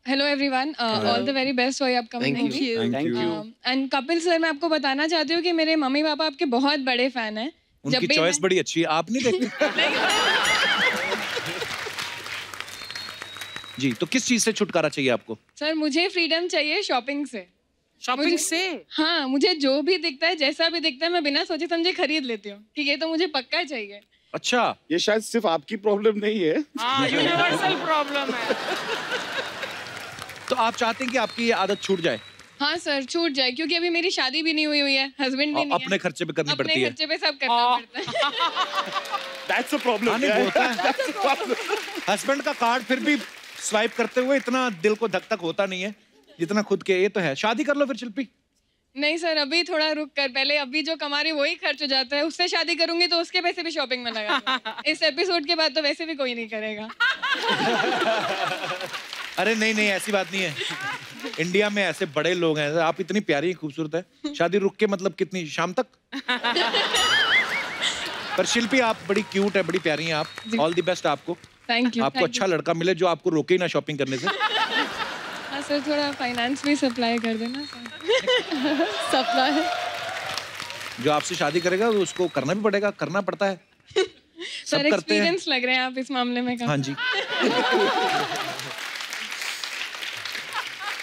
Hello everyone, all the very best for your upcoming movie. Thank you. And Kapil sir, मैं आपको बताना चाहती हूँ कि मेरे मम्मी पापा आपके बहुत बड़े फैन हैं। उनकी चॉइस बड़ी अच्छी है, आप नहीं देखते? जी, तो किस चीज से छुटकारा चाहिए आपको? सर मुझे फ्रीडम चाहिए शॉपिंग से। शॉपिंग से? हाँ, मुझे जो भी दिखता है, जैसा भी दिखता है, मैं बिना सोचे समझे खरीद लेती हूँ कि ये तो मुझे पक्का चाहिए। अच्छा, ये शायद सिर्फ आपकी प्रॉब्लम नहीं है। हाँ, यूनिवर्सल प्रॉब्लम है। तो आप चाहते हैं कि आपकी ये आदत छूट जाए? हाँ सर, छूट जाए, क्योंकि अभी मेरी शादी भी नहीं हुई है, हस्बैंड भी नहीं अपने खर्चे पे करनी पड़ती है, है। अपने खर्चे पे सब करना पड़ता है। That's a problem. हाँ, नहीं होता है। हस्बैंड का कार्ड फिर भी स्वाइप करते हुए इतना दिल को धक धक होता नहीं है जितना खुद के। ये तो है। शादी कर लो फिर शिल्पी। नहीं सर, अभी थोड़ा रुक कर, पहले अभी जो कमा रही वही खर्च हो जाता है, उससे शादी करूंगी तो उसके पैसे भी शॉपिंग में लगा। इस एपिसोड के बाद तो वैसे भी कोई नहीं करेगा। अरे नहीं नहीं, ऐसी बात नहीं है। इंडिया में ऐसे बड़े लोग हैं। आप इतनी प्यारी खूबसूरत है, शादी रुक के मतलब कितनी शाम तक? पर शिल्पी आप बड़ी क्यूट है, बड़ी प्यारी हैं आप। ऑल द बेस्ट आपको। Thank you. आपको अच्छा लड़का मिले जो आपको रोके ही ना शॉपिंग करने से। हाँ सर, थोड़ा फाइनेंस भी सप्लाई कर देना सर। सप्लाई जो आपसे शादी करेगा तो उसको करना भी पड़ेगा, करना पड़ता है। सर एक्सपीरियंस लग रहे हैं आप इस मामले में। हाँ जी।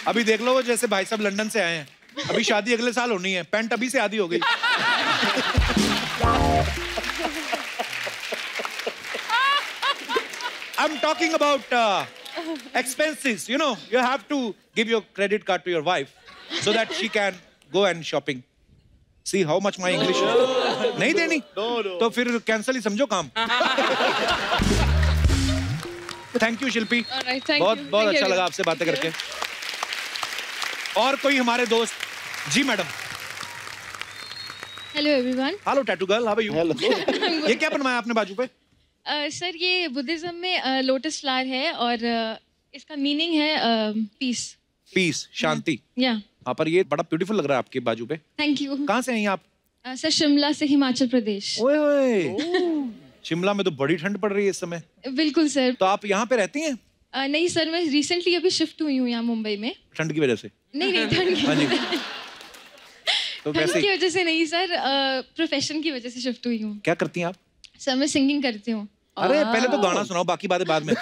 अभी देख लो, वो जैसे भाई साहब लंदन से आए हैं, अभी शादी अगले साल होनी है, पैंट अभी से आधी हो गई। I'm talking about expenses. You know, you have to give your credit card to your wife so that she can go and shopping. See how much my English is. नहीं देनी? तो फिर कैंसिल ही समझो काम। थैंक यू शिल्पी। बहुत अच्छा लगा आपसे बातें करके। और कोई हमारे दोस्त? जी madam. Hello everyone. Hello tattoo girl, how are you? ये क्या बनवाया आपने बाजू पे? सर ये बुद्धिज्म में लोटस फ्लावर है और इसका मीनिंग है पीस। पीस, शांति। या हाँ, पर ये बड़ा ब्यूटीफुल लग रहा है आपके बाजू पे। Thank you. कहाँ से हैं आप? सर शिमला से, हिमाचल प्रदेश। ओए ओए, शिमला में तो बड़ी ठंड पड़ रही है इस समय। बिल्कुल सर। तो आप यहाँ पे रहती हैं? नहीं सर, मैं रिसेंटली अभी शिफ्ट हुई हूँ यहाँ मुंबई में। ठंड की वजह से? नहीं ठंड तो ठंड की वजह से नहीं सर, प्रोफेशन की वजह से शिफ्ट हुई हूँ। क्या करती हैं आप? सर मैं सिंगिंग करती हूँ। अरे पहले तो गाना सुनाओ, बाकी बातें बाद में।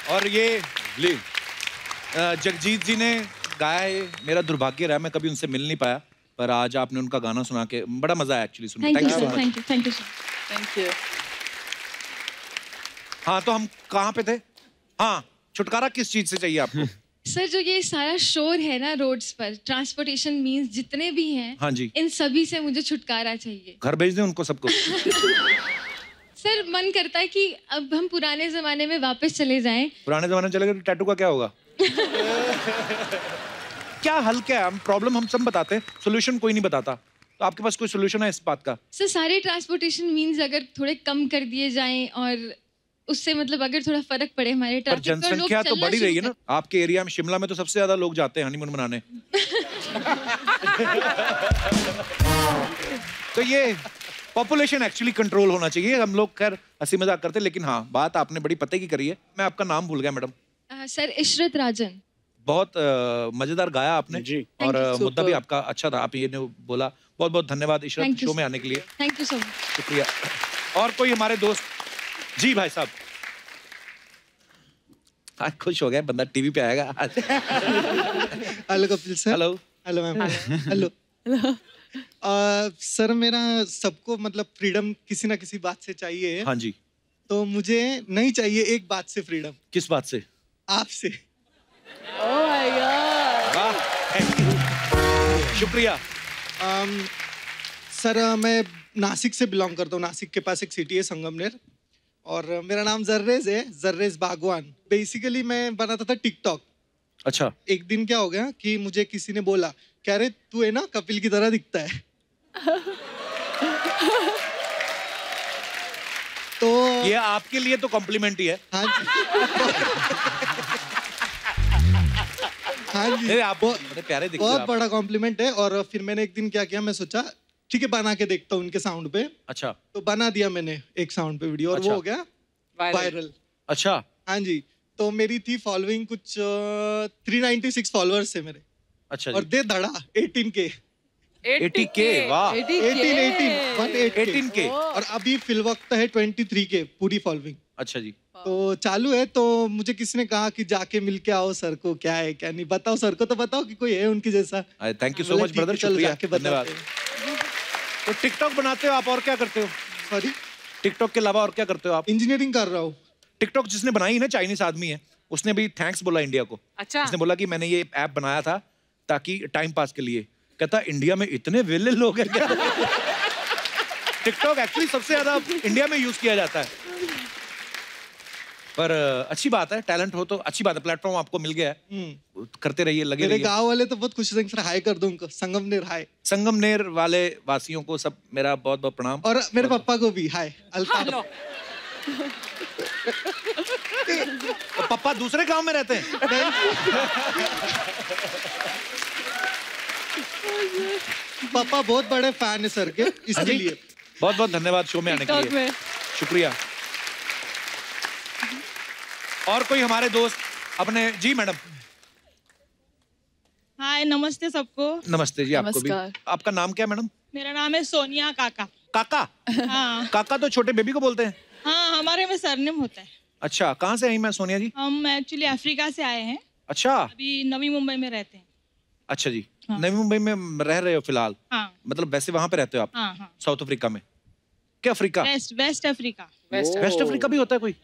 और ये जगजीत जी ने गाया है। मेरा दुर्भाग्य रहा, मैं कभी उनसे मिल नहीं पाया, पर आज आपने उनका गाना सुना के बड़ा मजा आया एक्चुअली सुन के। Thank you sir. Thank you sir. Thank you. हाँ, तो हम कहाँ पे थे? हाँ, छुटकारा किस चीज से चाहिए आपको? सर जो ये सारा शोर है ना रोड्स पर, ट्रांसपोर्टेशन मींस जितने भी हैं, हाँ जी, इन सभी से मुझे छुटकारा चाहिए। घर भेज दें उनको सबको? सर मन करता है कि अब हम पुराने जमाने में वापस चले जाएं। पुराने जमाने में चले गए तो टैटू का क्या होगा? क्या हल क्या है? हम प्रॉब्लम हम सब बताते हैं, सोल्यूशन कोई नहीं बताता। तो आपके पास कोई सोल्यूशन है इस बात का? सर सारे ट्रांसपोर्टेशन मींस अगर थोड़े कम कर दिए जाएं और उससे मतलब अगर थोड़ा फर्क पड़े हमारे ट्रैफिक पर, जनसंख्या तो बढ़ी रही है ना आपके एरिया में। शिमला में तो सबसे ज्यादा लोग जाते हैं हनीमून मनाने। तो ये पॉपुलेशन एक्चुअली कंट्रोल होना चाहिए। हम लोग खैर हंसी मजाक करते, लेकिन हाँ, बात आपने बड़ी पते की करी है। मैं आपका नाम भूल गया मैडम। सर इशरत राजन। बहुत मजेदार गाया आपने जी। और मुद्दा भी आपका अच्छा था, आप ये बोला। बहुत बहुत धन्यवाद इशरत शो में आने के लिए। Thank you so much. शुक्रिया। और कोई हमारे दोस्त? जी भाई साहब। आज खुश हो गया बंदा, टीवी पे आएगा आज। Hello Kapil sir. Hello. Hello ma'am. Hello. Sir मेरा सबको मतलब फ्रीडम किसी ना किसी बात से चाहिए। हाँ जी। तो मुझे नहीं चाहिए एक बात से फ्रीडम। किस बात से? आपसे। Oh my God. शुक्रिया। सर मैं नासिक से बिलोंग करता हूँ। नासिक के पास एक सिटी है संगमनेर, और मेरा नाम जर्रेज है, जर्रेज बागवान। बेसिकली मैं बनाता था टिकटॉक। अच्छा। एक दिन क्या हो गया कि मुझे किसी ने बोला, कह रहे तू है ना कपिल की तरह दिखता है। तो ये आपके लिए तो कॉम्प्लीमेंट ही है। हाँ जी। हाँ जी, आप बड़े प्यारे दिखते हो। बहुत बड़ा कॉम्प्लीमेंट है। और फिर मैंने एक दिन क्या किया, मैं सोचा ठीक है बना के देखता हूँ उनके साउंड पे। अच्छा। तो बना दिया मैंने एक साउंड पे वीडियो, और अच्छा। वो हो गया वायरल। अच्छा। हाँ जी। तो मेरी थी फॉलोइंग कुछ 396 फॉलोअर्स है मेरे। अच्छा। और दे धड़ा 18K। 80K, वाह। 18K। और अभी फिल वक्त है 23K पूरी फॉलोइंग। अच्छा जी। तो चालू है। तो मुझे किसी ने कहा कि जाके मिल के आओ सर को, क्या है क्या नहीं, बताओ सर को, तो बताओ कि कोई है उनकी जैसा। Thank you so much brother, शुक्रिया, धन्यवाद। तो टिकटॉक बनाते हो आप, और क्या करते हो? सॉरी, टिकटॉक के अलावा और क्या करते हो आप? इंजीनियरिंग कर रहा हूँ। टिकटॉक जिसने बनाई ना, चाइनीज आदमी है, उसने भी थैंक्स बोला इंडिया को। अच्छा। उसने बोला कि मैंने ये ऐप बनाया था ताकि टाइम पास के लिए। कहता इंडिया में इतने वेले लोग हैं क्या? टिकटॉक एक्चुअली सबसे ज्यादा इंडिया में यूज किया जाता है। पर अच्छी बात है, टैलेंट हो तो अच्छी बात है, प्लेटफॉर्म आपको मिल गया है, करते रहिए, लगे रहिए। मेरे गांव वाले तो बहुत खुश हैं, सर हाय कर दूं उनको, संगमनेर हाय। संगमनेर वाले वासियों को सब मेरा बहुत बहुत प्रणाम, और मेरे पापा को भी हाय। अल्ताफ। तो पापा दूसरे गांव में रहते हैं? पापा बहुत बड़े फैन है सर के, इसके लिए बहुत बहुत धन्यवाद शो में आने के लिए, शुक्रिया। और कोई हमारे दोस्त अपने? जी मैडम। हाय, नमस्ते सबको। नमस्ते जी, आपको भी। आपका नाम क्या है मैडम? मेरा नाम है सोनिया काका। काका? हाँ। काका तो छोटे बेबी को बोलते हैं। हाँ, हमारे में सरनेम होता है। अच्छा, कहाँ से आई मैं सोनिया जी? हम एक्चुअली अफ्रीका से आए हैं। अच्छा। अभी नवी मुंबई में रहते हैं। अच्छा जी। हाँ। नवी मुंबई में रह रहे हो फिलहाल? हाँ। मतलब वैसे वहाँ पे रहते हो आप? हाँ, हाँ। साउथ अफ्रीका में? क्या Africa? West Africa. West Africa भी होता है कोई?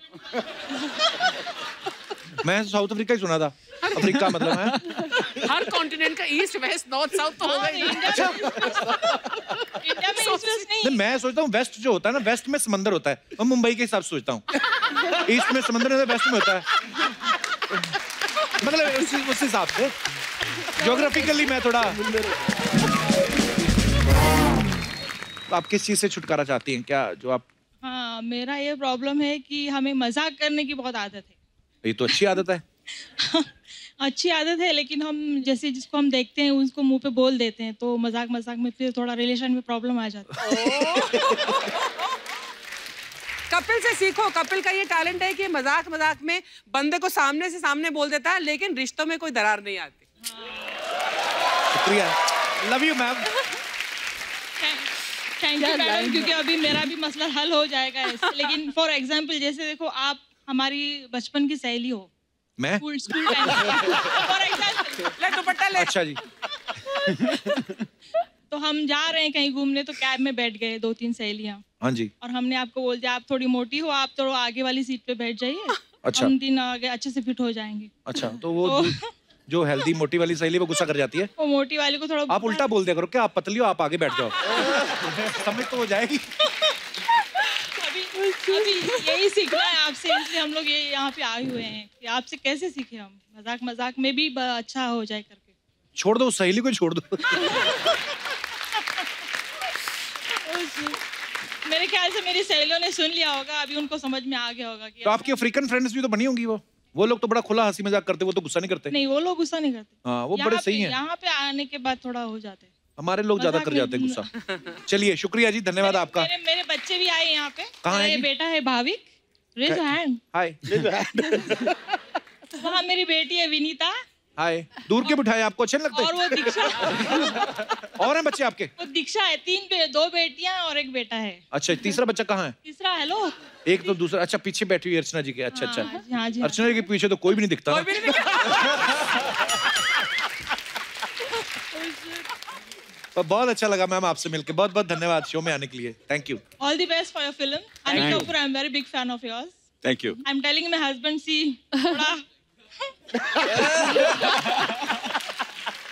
मैं साउथ अफ्रीका ही सुना था, अफ्रीका मतलब है हर कॉन्टिनेंट का ईस्ट वेस्ट नॉर्थ साउथ तो होगा ही। इंडिया में ईस्ट वेस्ट नहीं। मैं सोचता हूँ वेस्ट जो होता है ना, वेस्ट में समंदर होता है, मैं मुंबई के हिसाब से सोचता हूँ। ईस्ट में समंदर है, वेस्ट में होता है, मतलब उस हिसाब से ज्योग्राफिकली मैं थोड़ा। आप किस चीज से छुटकारा चाहती हैं? क्या जो आप? हाँ, मेरा ये प्रॉब्लम है कि हमें मजाक करने की बहुत आदत है। ये तो अच्छी आदत है। अच्छी आदत है, लेकिन हम जैसे जिसको हम देखते हैं उसको मुंह पे बोल देते हैं, तो मजाक मजाक में फिर थोड़ा रिलेशन में प्रॉब्लम आ जाती है। कपिल से सीखो, कपिल का ये टैलेंट है कि मजाक मजाक में बंदे को सामने से सामने बोल देता है, लेकिन रिश्तों में कोई दरार नहीं आती। शुक्रिया, love you ma'am. Thank you madam, क्योंकि अभी मेरा भी मसला हल हो जाएगा इससे। लेकिन फॉर एग्जांपल जैसे देखो, आप हमारी बचपन की सहेली हो। मैं? School time for example. ले दुपट्टा ले। अच्छा जी। तो हम जा रहे हैं कहीं घूमने, तो कैब में बैठ गए 2-3 सहेलियां। हाँ जी। और हमने आपको बोल दिया आप थोड़ी मोटी हो, आप थोड़ा आगे वाली सीट पे बैठ जाइए। अच्छा। हम 3 आगे अच्छे से फिट हो जाएंगे। अच्छा, तो वो जो हेल्दी मोटी वाली सहेली वो गुस्सा कर जाती है? वो मोटी वाली को थोड़ा आप उल्टा बोल दिया करो, क्या आप पतली हो, आप आगे बैठ जाओ। समझ तो हो जाएगी। अभी यही सीखना है आपसे, इसलिए हम लोग ये यहाँ पे आए हुए हैं कि आपसे कैसे सीखे हम मजाक मजाक में भी अच्छा हो जाए करके। छोड़ दो, सहेली को छोड़ दो। मेरे ख्याल से मेरी सहेलियों ने सुन लिया होगा, अभी उनको समझ में आ गया होगा कि तो आपकी अफ्रीकन फ्रेंड्स भी तो बनी होंगी, वो लोग तो बड़ा खुला हंसी मजाक करते, वो तो गुस्सा नहीं करते? नहीं, वो लोग गुस्सा नहीं करते। हाँ, वो बड़े सही हैं। यहाँ पे आने के बाद थोड़ा हो जाते हैं। हमारे लोग ज्यादा कर जाते हैं गुस्सा। चलिए, शुक्रिया जी, धन्यवाद आपका। मेरे बच्चे भी आए यहाँ पे। कहाँ है? बेटा है भाविक, रेज हैंड। हाय। वहाँ मेरी बेटी है विनीता, हाय। दूर के बिठाए, आपको अच्छे नहीं लगते? और वो दीक्षा और हैं बच्चे आपके? वो दीक्षा है, 2 बेटियां और 1 बेटा है। अच्छा, तीसरा बच्चा कहाँ है? तीसरा हेलो एक तो दूसरा, अच्छा पीछे बैठी हुई अर्चना जी के। अच्छा अच्छा, हाँ जी, अर्चना जी के पीछे तो कोई भी नहीं दिखता ना। पर बहुत अच्छा लगा मैम आपसे मिलके, बहुत बहुत धन्यवाद शो में आने के लिए। Thank you. All the best for your film. Anil Kapoor, I am very big fan of yours. Thank you. I am telling my husband सी थोड़ा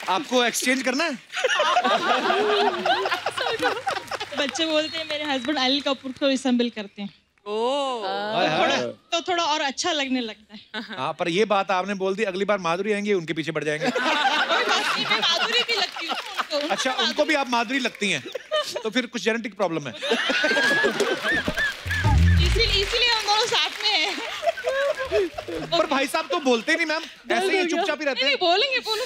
आपको एक्सचेंज करना है? बच्चे बोलते हैं मेरे हस्बैंड अनिल कपूर को रिसेंबल करते हैं। तो थोड़ा और अच्छा लगने लगता है। हाँ, पर ये बात आपने बोल दी, अगली बार माधुरी आएंगे उनके पीछे पड़ जाएंगे। माधुरी भी लगती है उनको। अच्छा, उनको भी आप माधुरी लगती हैं, तो फिर कुछ जेनेटिक प्रॉब्लम है। इसीलिए हम दोनों साथ में हैं। पर भाई साहब तो बोलते नहीं मैम, ऐसे ही चुपचाप ही रहते हैं। बोलेंगे, बोलो।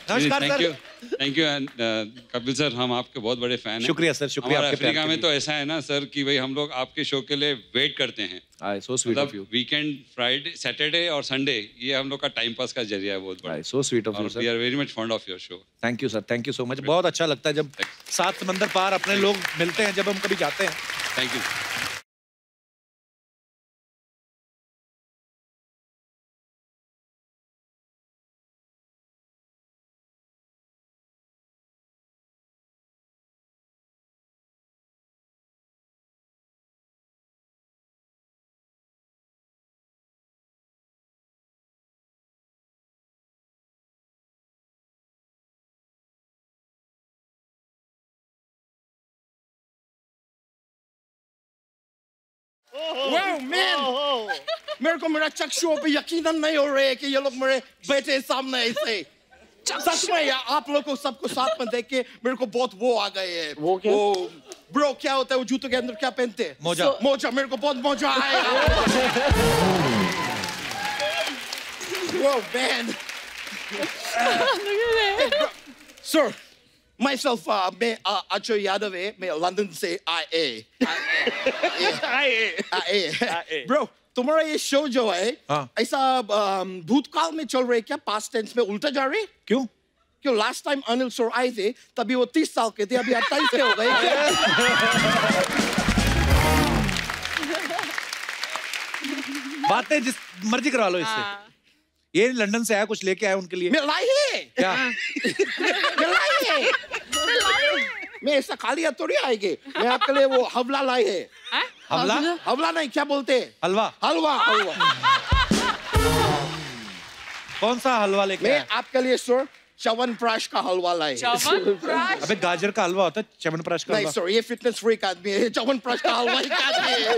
नमस्कार sir. Thank you Kapil sir, हम आपके बहुत बड़े फैन हैं। शुक्रिया सर, शुक्रिया हमारे आपके प्यार अफ्रीका के में लिए। तो ऐसा है ना सर कि भाई हम लोग आपके शो के लिए वेट करते हैं। सो sweet of you. Weekend, Friday, Saturday और संडे, ये हम लोग का टाइम पास का जरिया है बहुत बड़ा। So sweet of you sir. We are very much fond of your show. Thank you sir, thank you so much. बहुत अच्छा लगता है जब 7 समंदर पार अपने लोग मिलते हैं, जब हम कभी जाते हैं। Thank you. Wow, man! मेरे को मेरा चक्षुओं पे यकीनन नहीं हो रहा है कि ये लोग मेरे बेटे सामने ऐसे। सच में यार, आप लोग को सबको साथ में देख के मेरे को बहुत वो आ गए है। वो क्या? ब्रो, क्या होता है वो जूतों के अंदर क्या पहनते हैं? मोजा। मोजा, मेरे को बहुत मोजा आया। Wow, man! Sir, myself, मैं अजय यादव है, मैं लंदन से आए। Bro, तुम्हारा ये शो जो है ऐसा भूतकाल में चल रहा है क्या? पास्ट टेंस में उल्टा जा रहे हैं? क्यों? क्यों लास्ट टाइम अनिल सर आए थे तभी वो 30 साल के थे, अभी 28 के हो गए। बातें जिस मर्जी करवा लो इससे। ये लंदन से आया, कुछ लेके आया उनके लिए। मैं लाई है क्या? मैं लाई है। मैं ऐसा खाली हाथ थोड़ी आएंगे, मैं आपके लिए वो हवला लाई है। हवला? हवला नहीं, क्या बोलते हैं? हलवा। हलवा, हलवा। कौन सा हलवा लेके मैं आया? आपके लिए सर च्यवनप्राश का हलवा लाई। च्यवनप्राश? अबे गाजर का हलवा होता है, च्यवनप्राश का नहीं हलवा। सर, ये फिटनेस फ्रीक आदमी है, च्यवनप्राश का हलवा ही खाते हैं।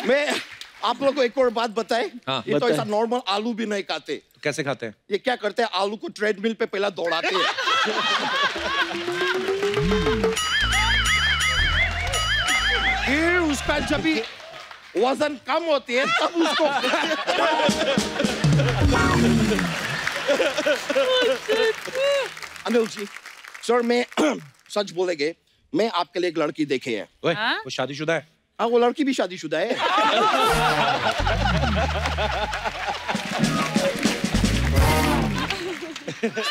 मैं आप लोगों को एक और बात बताए, हाँ, ये तो ऐसा नॉर्मल आलू भी नहीं खाते। तो कैसे खाते हैं? ये क्या करते हैं, आलू को ट्रेडमिल पे पहला दौड़ाते हैं। फिर उसका जब भी वजन कम होती है तब उसको अनिल जी सर, मैं सच बोलेंगे, मैं आपके लिए एक लड़की देखे है। वो शादीशुदा है? हाँ, वो लड़की भी शादीशुदा है।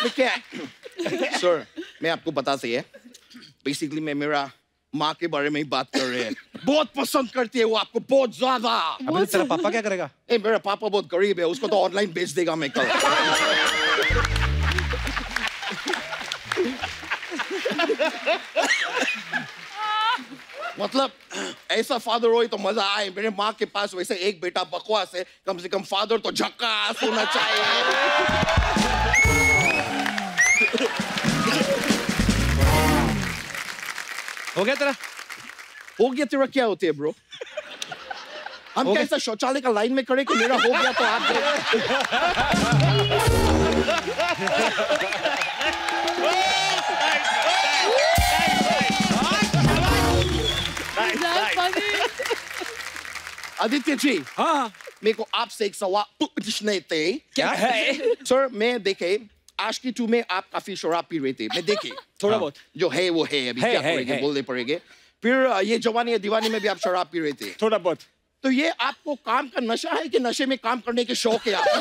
क्या है? सर, मैं आपको बता सही है, बेसिकली मैं मेरा माँ के बारे में ही बात कर रहे हैं। बहुत पसंद करती है वो आपको, बहुत ज्यादा। अबे तेरा पापा क्या करेगा? मेरा पापा बहुत गरीब है, उसको तो ऑनलाइन बेच देगा मैं कल। मतलब ऐसा फादर हो तो मजा आए। मेरे माँ के पास वैसे एक बेटा बकवास है, कम से कम फादर तो झक्कास होना चाहिए। हो गया तेरा? हो गया तेरा क्या होते है ब्रो? हम क्या ऐसा शौचालय का लाइन में खड़े कि मेरा हो गया तो आप आदित्य जी, हाँ, मेरे को आपसे एक सवाल पूछने थे। क्या है? सर, मैं देखे आशिकी 2 में आप काफी शराब पी रहे थे, मैं देखे थोड़ा बहुत। जो है वो है, अभी क्या करेंगे, बोलने पड़ेंगे। फिर ये जवानी है दीवानी में भी आप शराब पी रहे थे। थोड़ा बहुत। तो ये आपको काम का नशा है कि नशे में काम करने के शौक है आपको?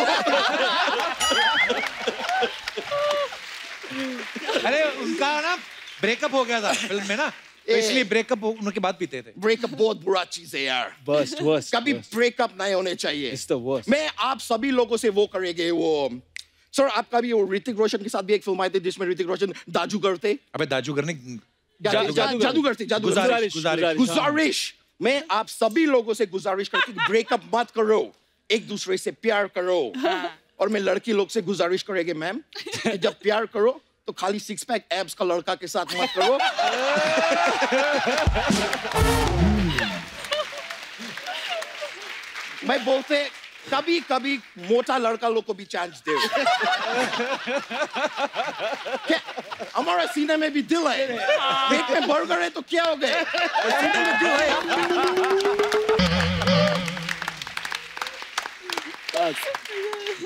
अरे उनका ना ब्रेकअप हो गया था फिल्म में ना, तो इसलिए ब्रेकअप होने के बाद पीते थे। ब्रेकअप बहुत बुरा चीज है यार। वर्स्ट कभी ब्रेकअप नहीं होने चाहिए। It's the worst. मैं आप सभी लोगों से वो करेंगे वो सर, आपका भी वो ऋतिक रोशन के साथ भी एक फिल्म आई थी जिसमें ऋतिक रोशन जादूगर थे। अबे जादूगर नहीं, जादूगर थे, गुजारिश। मैं आप सभी लोगों से गुजारिश करती हूँ, ब्रेकअप मत करो, एक दूसरे से प्यार करो। और मैं लड़की लोग से गुजारिश करेंगे मैम, जब प्यार करो तो खाली सिक्स पैक एब्स का लड़का के साथ मत करो। मैं बोलते कभी कभी मोटा लड़का लोग को भी चांस दे। हमारा सीने में भी दिल है, पेट में बर्गर है तो क्या हो गए, सीने में दिल है।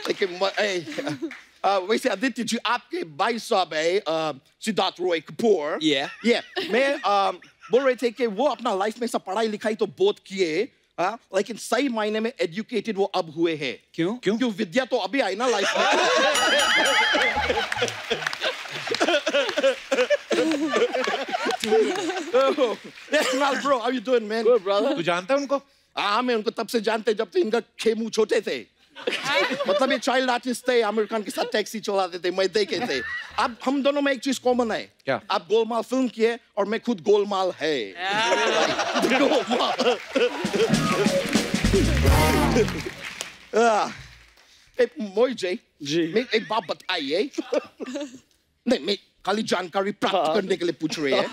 लेकिन वैसे आदित्य जी, आपके भाई साहब है सिद्धार्थ रॉय कपूर। मैं बोल रहे थे कि वो अपना लाइफ में सब पढ़ाई लिखाई तो बहुत किए, लेकिन सही मायने में एजुकेटेड वो अब हुए हैं। क्यों? क्यों विद्या तो अभी आई ना लाइफ में। Bro, how you doing, man? Good, brother. तू जानता है उनको? हाँ, मैं उनको तब से जानते जब तो इनका खेमू छोटे थे। मतलब ये चाइल्ड आर्टिस्ट थे, आमिर खान के साथ टैक्सी चलाते थे, मैं देखे थे। अब हम दोनों में एक चीज कॉमन है। क्या? आप गोलमाल फिल्म किए और मैं खुद गोलमाल है। मोहित जी, मैं एक बात बताइए। नहीं, मैं खाली जानकारी प्राप्त करने के लिए पूछ रहे हैं।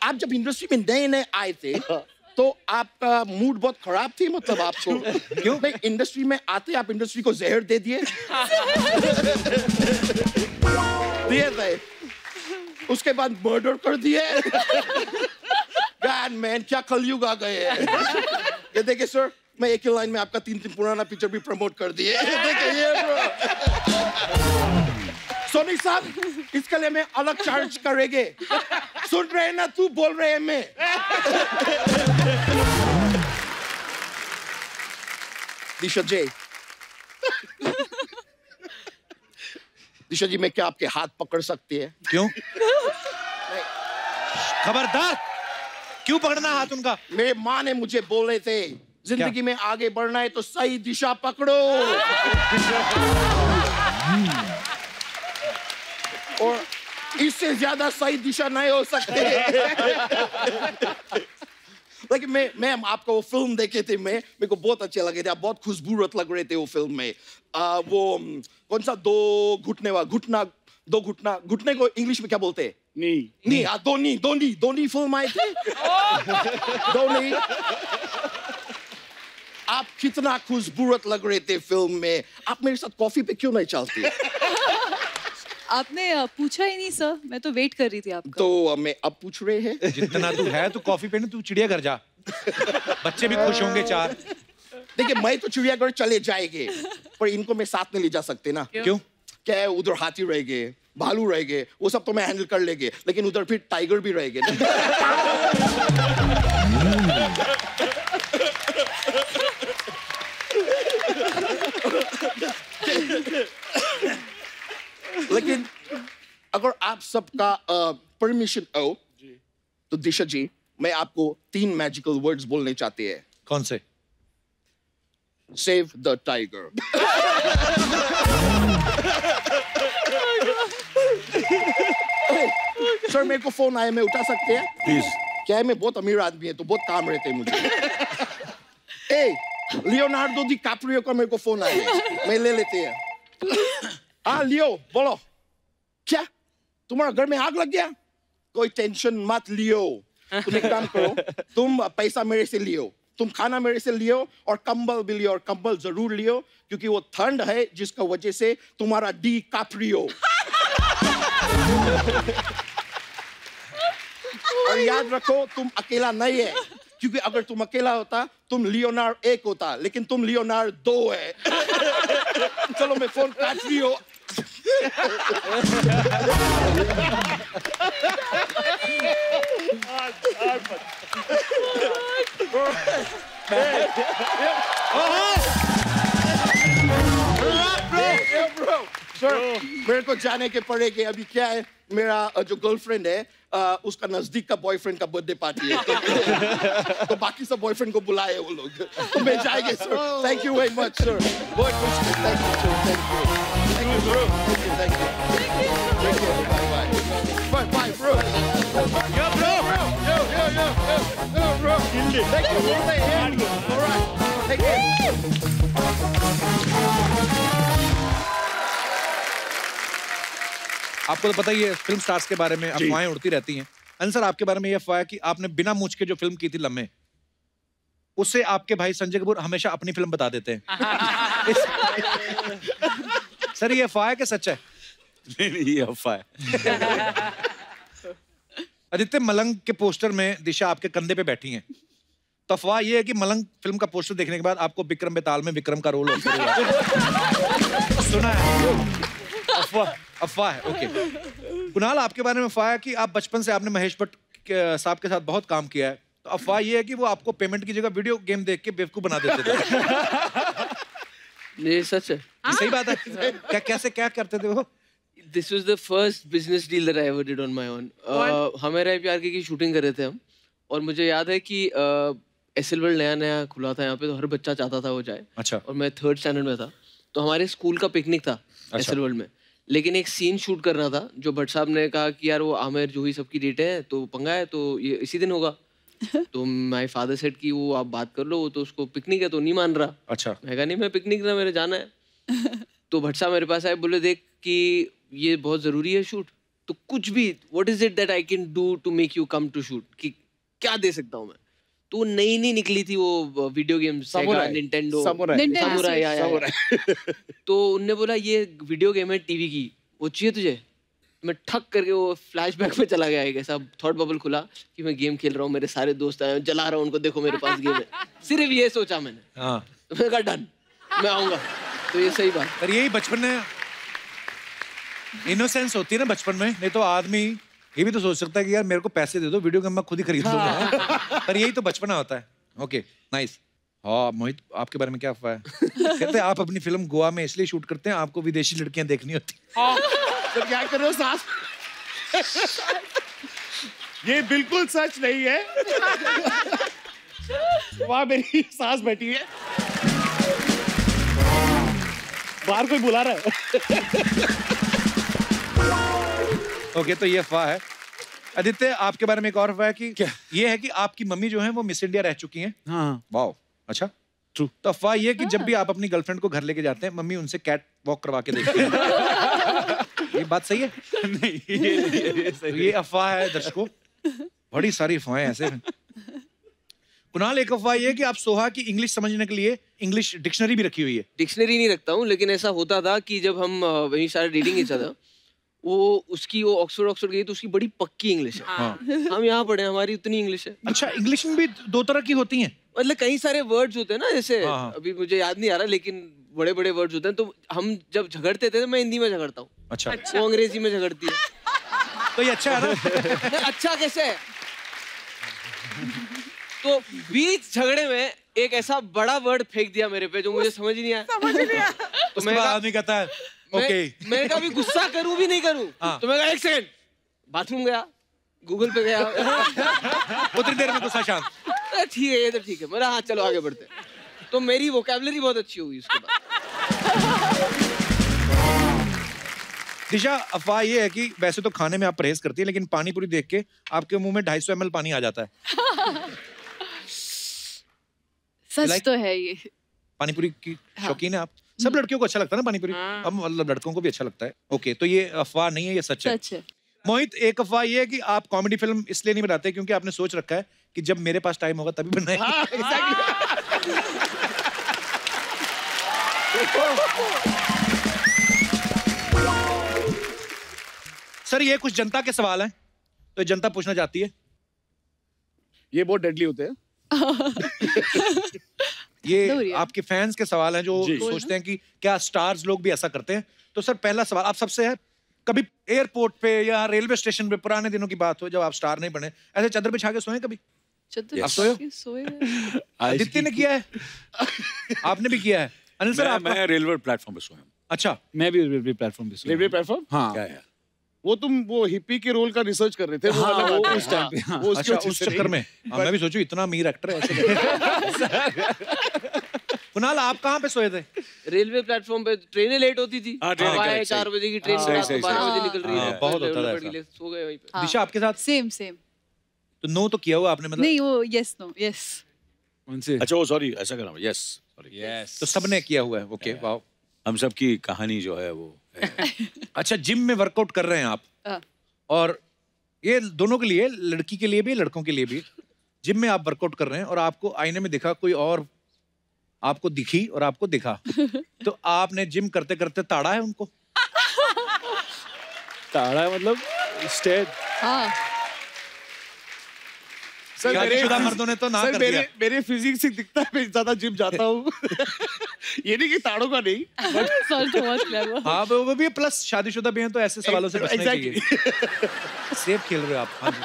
आप जब इंडस्ट्री में नए नए आए थे तो आपका मूड बहुत खराब थी, मतलब आपको क्यों? नहीं, इंडस्ट्री में आते आप इंडस्ट्री को जहर दे दिए। उसके बाद मर्डर कर दिए। God man, क्या कलयुग आ गए हैं। ये देखिए सर, मैं एक ही लाइन में आपका 3 पुराना पिक्चर भी प्रमोट कर दिए। देखिए ब्रो। सोनी साहब, इसके लिए मैं अलग चार्ज करेंगे। सुन रहे हैं ना, तू बोल रहे हैं मैं। दिशा जी, दिशा जी, मैं क्या आपके हाथ पकड़ सकती है? क्यों? खबरदार, क्यों पकड़ना हाथ उनका? मेरे माँ ने मुझे बोले थे, जिंदगी में आगे बढ़ना है तो सही दिशा पकड़ो। और इससे ज्यादा सही दिशा नहीं हो सकते। लेकिन मैं आपको वो फिल्म देखे थे, मेरे को बहुत अच्छे लगे थे। आप बहुत खुशबूरत लग रहे थे वो फिल्म में। वो कौन सा दो घुटने को इंग्लिश में क्या बोलते हैं? नी। दोनी फिल्म आई थी। दोनी। आप कितना खुशबूरत लग रहे थे फिल्म में। आप मेरे साथ कॉफी पे क्यों नहीं चलती? आपने पूछा ही नहीं सर, मैं तो वेट कर रही थी आपका। तो मैं अब पूछ रहे हैं। जितना तू है तो कॉफी पे ना, तू चिड़ियाघर जा, बच्चे भी खुश होंगे 4। देखिए, मैं तो चिड़ियाघर चले जाएंगे, पर इनको मैं साथ में ले जा सकते ना। क्यों? क्या है, उधर हाथी रहेंगे, भालू रहेंगे, वो सब तो मैं हैंडल कर लेंगे, लेकिन उधर फिर टाइगर भी रहेंगे। लेकिन अगर आप सबका परमिशन हो तो दिशा जी, मैं आपको 3 मैजिकल वर्ड्स बोलने चाहते हैं। कौन से? Save the tiger. सर, मेरे को फोन आया, मैं उठा सकते हैं प्लीज? क्या है, मैं बहुत अमीर आदमी है तो बहुत काम रहते हैं मुझे। लियोनार्डो डी कैप्रियो का मेरे को फोन आया, मैं ले लेते हैं। हाँ लियो, बोलो। क्या तुम्हारा घर में आग लग गया? कोई टेंशन मत लियो, तुम एक काम करो, तुम पैसा मेरे से लियो, तुम खाना मेरे से लियो, और कंबल भी लियो, और कंबल जरूर लियो क्योंकि वो ठंड है जिसका वजह से तुम्हारा डी काप्रियो। और याद रखो, तुम अकेला नहीं है, क्योंकि अगर तुम अकेला होता तुम लियोनार्ड 1 होता, लेकिन तुम लियोनार्ड 2 है। चलो मैं फोन काट रही हूँ। Sir, मेरे को जाने के पड़ेगा अभी क्या है मेरा जो गर्लफ्रेंड है उसका नजदीक का बॉयफ्रेंड का बर्थडे पार्टी है तो बाकी सब बॉयफ्रेंड को बुलाए वो लोग तो मैं जाएंगे sir thank you very much sir बहुत खुश thank you sir thank you bro thank you bye bye bro yo bro yo bro thank you all right take care आपको तो पता ही है फिल्म स्टार्स के बारे में अफवाहें उड़ती रहती हैं। आंसर आपके बारे में ये अफवाह है कि आपने बिना मूंछ के जो फिल्म की थी लम्हे, उससे आपके भाई संजय कपूर हमेशा अपनी फिल्म बता देते हैं। सर ये अफवाह है कि सच है? नहीं ये अफवाह है। आदित्य, मलंग के पोस्टर में दिशा आपके कंधे पे बैठी हैं, तो अफवाह ये है कि मलंग फिल्म का पोस्टर देखने के बाद आपको विक्रम बेताल में विक्रम का रोल ऑफर हुआ। सुना है? अफवाह है। ओके कुणाल, आपके बारे में अफवाह है कि आप बचपन से आपने महेश भट्ट साहब के साथ बहुत काम किया है, तो अफवाह ये है कि वो आपको पेमेंट की जगह वीडियो गेम देख के बेवकूफ बना देते थे। ये सच है। ये सही बात है। क्या करते थे वो? This was the first business deal that I ever did on my own. हमारे प्यार की शूटिंग कर रहे थे हम, और मुझे याद है कि एसएल वर्ल्ड नया खुला था यहाँ पे, तो हर बच्चा चाहता था वो जाए। अच्छा। और मैं 3rd स्टैंडर्ड में था, तो हमारे स्कूल का पिकनिक था एसएल वर्ल्ड में, लेकिन एक सीन शूट करना था जो भट्ट साहब ने कहा कि यार वो आमिर जूही सबकी डेट है तो पंगा है, तो ये इसी दिन होगा। तो माय फादर सेड कि वो आप बात कर लो, वो तो उसको पिकनिक है तो नहीं मान रहा। अच्छा। मैं कहा नहीं मैं पिकनिक ना, मेरे जाना है। तो भट्ट साहब मेरे पास आए, बोले देख कि ये बहुत जरूरी है शूट, तो कुछ भी what is it that I can do to make you come to shoot, कि क्या दे सकता हूँ मैं। तो नई निकली थी वो वीडियो गेम, सेगा, निंटेंडो, सामुराई। तो उनने बोला ये वीडियो गेम है टीवी की, वो चाहिए तुझे? मैं ठक करके वो फ्लैशबैक में चला गया। ऐसा थॉट बबल खुला कि मैं गेम खेल रहा हूँ, मेरे सारे दोस्त आए, जला रहा हूँ उनको, देखो मेरे पास गेम है। सिर्फ ये सोचा मैंने। तो मैंने कहा डन, मैं आऊंगा। तो ये सही बात। पर यही बचपन में इनोसेंस होती है ना बचपन में, नहीं तो आदमी ये भी तो सोच सकता है कि यार मेरे को पैसे दे दो, वीडियो गेम मैं खुद ही खरीद लूंगा। पर यही तो बचपना होता है। Okay nice. हाँ मोहित, आपके बारे में क्या अफवाह है? कहते हैं आप अपनी फिल्म गोवा में इसलिए शूट करते हैं, आपको विदेशी लड़कियां देखनी होती। तो क्या कर रहे हो सास? ये बिल्कुल सच नहीं है। वहां मेरी सास बैठी है, बाहर कोई बुला रहा है। ओके तो ये अफवाह है। आदित्य, आपके बारे में एक और अफवाह है कि क्या ये है कि आपकी मम्मी जो है वो मिस इंडिया रह चुकी हैं। हाँ। वाओ, अच्छा ट्रू। तो अफवाह ये है कि जब भी आप अपनी गर्लफ्रेंड को घर लेके जाते हैं, मम्मी उनसे कैट वॉक करवा के देखती है। ये बात सही है? नहीं ये अफवाह है दर्शकों, बड़ी सारी अफवाहें ऐसे। कुणाल, एक अफवाह ये है कि आप सोहा की इंग्लिश समझने के लिए इंग्लिश डिक्शनरी भी रखी हुई है। डिक्शनरी नहीं रखता हूँ, लेकिन ऐसा होता था कि जब हम वही सारे डेटिंग इच्छा था, वो ऑक्सफोर्ड गई तो उसकी बड़ी पक्की इंग्लिश है। हाँ। हम यहाँ पढ़े, हमारी उतनी इंग्लिश है। अच्छा, इंग्लिश में भी 2 तरह की होती हैं? मतलब कई सारे वर्ड्स होते हैं ना, जैसे हाँ। अभी मुझे याद नहीं आ रहा, लेकिन बड़े बड़े वर्ड्स होते हैं। तो हम जब झगड़ते थे तो मैं हिंदी में झगड़ता हूँ। अच्छा। वो अंग्रेजी में झगड़ती है। तो ये अच्छा है ना? अच्छा कैसे है? तो बीच झगड़े में एक ऐसा बड़ा वर्ड फेंक दिया मेरे पे जो मुझे समझ ही नहीं आया। तो मैं आदमी कहता है ओके, मैं कभी गुस्सा करूं भी नहीं करूं। तो मैं कहा 1 सेकंड, बाथरूम गया, गूगल पे गया, उतनी देर में गुस्सा शांत। ठीक है, ये तो ठीक है। मेरा हाँ चलो आगे बढ़ते। तो मेरी वोकैबुलरी बहुत अच्छी हुई उसके बाद। दिशा, अफवाह ये है कि वैसे तो खाने में आप परहेज करती है, लेकिन पानी पूरी देख के आपके मुंह में 250 ml पानी आ जाता है। सच तो है ये। पानी पूरी की शौकीन है आप? सब लड़कियों को अच्छा लगता है ना पानी पूरी? अब मतलब लड़कों को भी अच्छा लगता है। ओके, तो ये अफवाह नहीं है, ये सच है। सच है। मोहित, एक अफवाह ये है कि आप कॉमेडी फिल्म इसलिए नहीं बनाते क्योंकि आपने सोच रखा है कि जब मेरे पास टाइम होगा तभी बनाएंगे। सर, ये कुछ जनता के सवाल हैं, तो जनता पूछना चाहती है। ये बहुत डेडली होते हैं। ये आपके फैंस के सवाल हैं जो सोचते हैं कि क्या स्टार्स लोग भी ऐसा करते हैं। तो सर, पहला सवाल आप सबसे है, कभी एयरपोर्ट पे या रेलवे स्टेशन पे पुराने दिनों की बात हो जब आप स्टार नहीं बने, ऐसे चादर बिछा के सोए कभी? सोए। आदित्य ने किया है, आपने भी किया है। अनिल सर, मैं रेलवे प्लेटफॉर्म पे सोया हूँ। अच्छा, मैं भी रेलवे प्लेटफॉर्म पे सोया। Railway platform? हाँ। क्या है? वो तुम वो हिप्पी के रोल का रिसर्च कर रहे थे? हाँ, वो वो उस टाइम पे। वो अच्छा, उस चक्कर में मैं भी सोचूं इतना अमीर एक्टर है ऐसे। कुणाल, आप कहाँ पे सोए थे? रेलवे प्लेटफॉर्म पे ट्रेनें लेट होती थी। हाँ, ट्रेनें सुबह correct, 4 बजे की ट्रेन सही, रात को सही, 12 सही। बजे निकल रही है। बहुत होता था के लिए सो गए वहीं पे। दिशा, आपके साथ? सेम। तो नो तो किया हुआ आपने, मतलब? नहीं, वो यस नो यस। उनसे अच्छा, वो सॉरी, ऐसा करना, यस सॉरी, यस। तो सबने किया हुआ है। Okay, wow. हम सब की कहानी जो है वो है। अच्छा, जिम में वर्कआउट कर रहे हैं आप, और ये दोनों के लिए, लड़की के लिए भी लड़कों के लिए भी, जिम में आप वर्कआउट कर रहे हैं और आपको आईने में दिखा कोई और, आपको दिखी और आपको दिखा, तो आपने जिम करते करते ताड़ा है उनको? ताड़ा मतलब स्टेट? हाँ। सर, मर्दों ने तो ना कर दिया। मेरे फिजिक्स से दिखता है मैं ज्यादा जिम जाता हूँ। ये नहीं कि ताड़ों का नहीं। हाँ, वो भी प्लस शादीशुदा भी हैं, तो ऐसे सवालों से बचना चाहिए। सेफ खेल रहे हो आप। हाँ जी।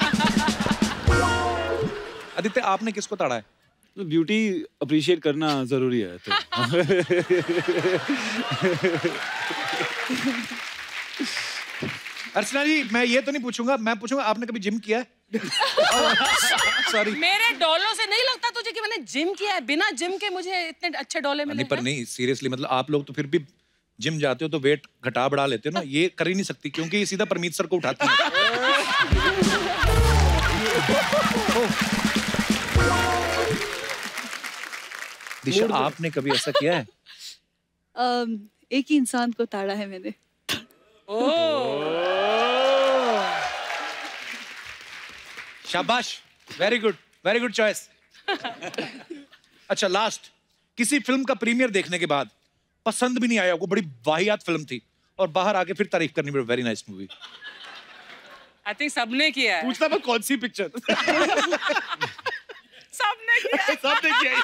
आदित्य, आपने किसको ताड़ा है? ब्यूटी अप्रिशिएट करना जरूरी है तो। अर्चना जी, मैं ये तो नहीं पूछूंगा, मैं पूछूंगा आपने कभी जिम किया है? सॉरी, मेरे डोलों से नहीं लगता तुझे कि मैंने जिम किया है। बिना जिम के मुझे इतने अच्छे डोले मिले। नहीं, पर नहीं, सीरियसली, मतलब आप लोग तो फिर भी जिम जाते हो तो वेट घटा बढ़ा लेते हो ना, ये कर ही नहीं सकती क्योंकि ये सीधा परमीत सर को उठाती है। दिशा, आपने कभी ऐसा किया है? एक ही इंसान को ताड़ा है मैंने। शाबाश, वेरी गुड चॉइस। अच्छा, लास्ट, किसी फिल्म का प्रीमियर देखने के बाद पसंद भी नहीं आया, वो बड़ी वाहियात फिल्म थी, और बाहर आके फिर तारीफ करनी पड़ी, very nice movie. I think सबने किया है। पूछता मैं कौन सी पिक्चर? सबने किया है।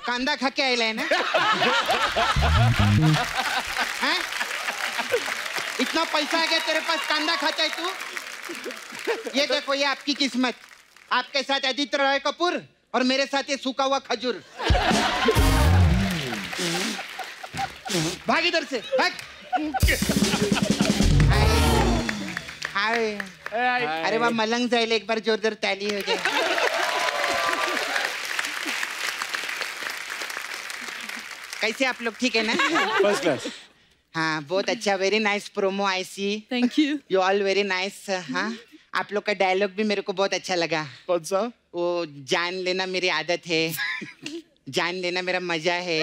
कांदा खा के आइला है ना? हैं? इतना पैसा आ गया तेरे पास, कांदा खाता है तू? ये देखो, ये आपकी किस्मत। आपके साथ आदित्य रॉय कपूर और मेरे साथ ये सूखा हुआ खजूर। भाग इधर से, भाग। हाय। अरे वाह, मलंग जाइले, एक बार जोरदार ताली हो जाए। कैसे आप लोग, ठीक है ना? First class. हाँ, बहुत अच्छा, very nice promo I see. Thank you. You all very nice. हाँ, आप लोग का डायलॉग भी मेरे को बहुत अच्छा लगा। कौन सा? वो जान लेना मेरी आदत है, जान लेना मेरा मजा है।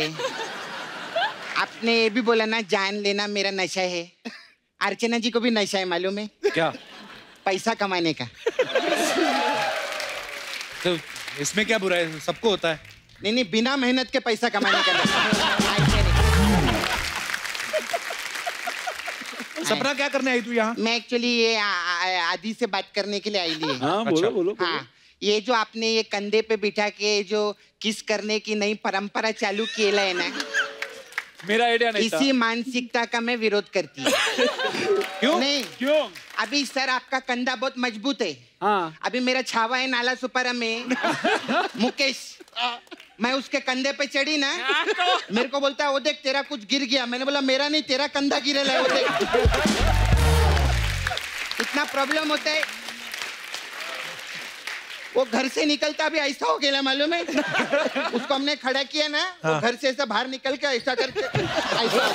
आपने ये भी बोला ना, जान लेना मेरा नशा है। अर्चना जी को भी नशा है, मालूम है? क्या? पैसा कमाने का। तो इसमें क्या बुरा है, सबको होता है। नहीं, बिना मेहनत के पैसा कमाने का नशा। सपना, क्या करने आई तू यहाँ? मैं एक्चुअली ये आदि से बात करने के लिए आई ली। हाँ, बोलो। हाँ, ये जो आपने ये कंधे पे बिठा के जो किस करने की नई परंपरा चालू किया है ना, मेरा आइडिया नहीं था। इसी मानसिकता का मैं विरोध करती हूँ। क्यों? नहीं, क्यों? अभी सर आपका कंधा बहुत मजबूत है। हाँ। अभी मेरा छावा है नाला सुपारा में, मुकेश, मैं उसके कंधे पे चढ़ी ना, मेरे को बोलता है, वो देख तेरा कुछ गिर गया। मैंने बोला, मेरा नहीं, तेरा कंधा गिरेला है, वो देख। इतना प्रॉब्लम होता है। वो घर से निकलता भी ऐसा हो गया, मालूम है? उसको हमने खड़ा किया ना, हाँ। वो घर से ऐसा बाहर निकल के ऐसा करके ऐसा।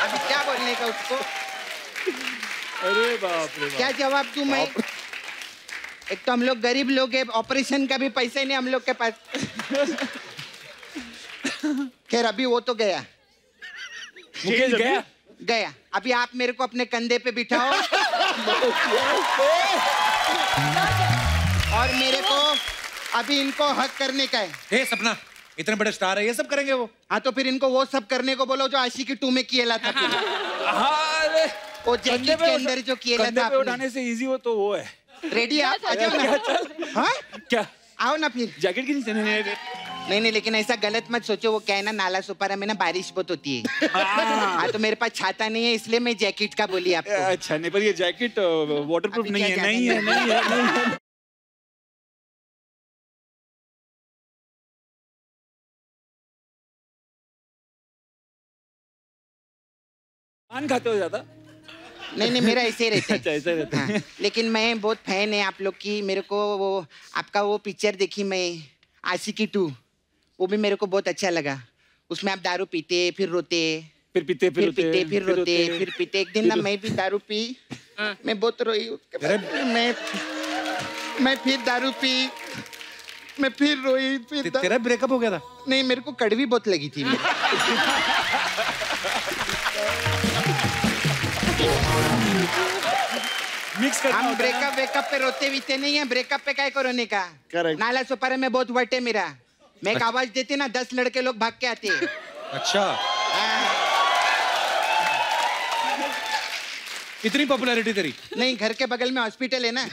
अभी क्या बोलने का उसको? अरे बाप रे बाप। क्या जवाब दूं मैं? एक तो हम लोग गरीब लोग हैं, ऑपरेशन का भी पैसा ही नहीं हम लोग के पास। खैर, अभी वो तो गया, मुकेश गया। अभी आप मेरे को अपने कंधे पे बिठाओ और मेरे को अभी इनको हक करने का है। हे सपना, इतने बड़े स्टार है, ये सब करेंगे वो? हाँ तो फिर इनको वो सब करने को बोलो जो आशिकी 2 में किया था। वो जैकेट के अंदर जो किया था उठाने से इजी हो तो वो है। रेडी आप आ जाओ ना। हाँ क्या आओ ना फिर। जैकेट के नीचे नहीं लेकिन ऐसा गलत मत सोचो। वो क्या है ना, नाला सुपारा में ना बारिश बहुत होती है। हाँ तो मेरे पास छाता नहीं है, इसलिए मैं जैकेट का बोली आपको। अच्छा नहीं, पर ये जैकेट वाटरप्रूफ नहीं है। नहीं है। पान खाते हो ज्यादा? नहीं मेरा ऐसे ही रहता है। अच्छा ऐसे रहता है। हाँ, लेकिन मैं बहुत फैन है आप लोग की। मेरे को वो आपका वो पिक्चर देखी मैं, आशिकी 2, वो भी मेरे को बहुत अच्छा लगा। उसमें आप दारू पीते फिर रोते, फिर पीते फिर रोते, फिर रोते फिर पीते। एक दिन ना मैं भी दारू पी, मैं बहुत रोई। मैं फिर दारू पी, मैं फिर रोई। फिर तेरा ब्रेकअप हो गया था? नहीं, मेरे को कड़वी बहुत लगी थी। हम ब्रेकअप पे रोते बीते नहीं है। ब्रेकअप पे क्या करो रोने का? नाला सुपारा में बहुत वट है मेरा। मैं एक आवाज देती ना 10 लड़के लोग भाग के आते। अच्छा इतनी पॉपुलैरिटी तेरी? नहीं, घर के बगल में हॉस्पिटल है ना,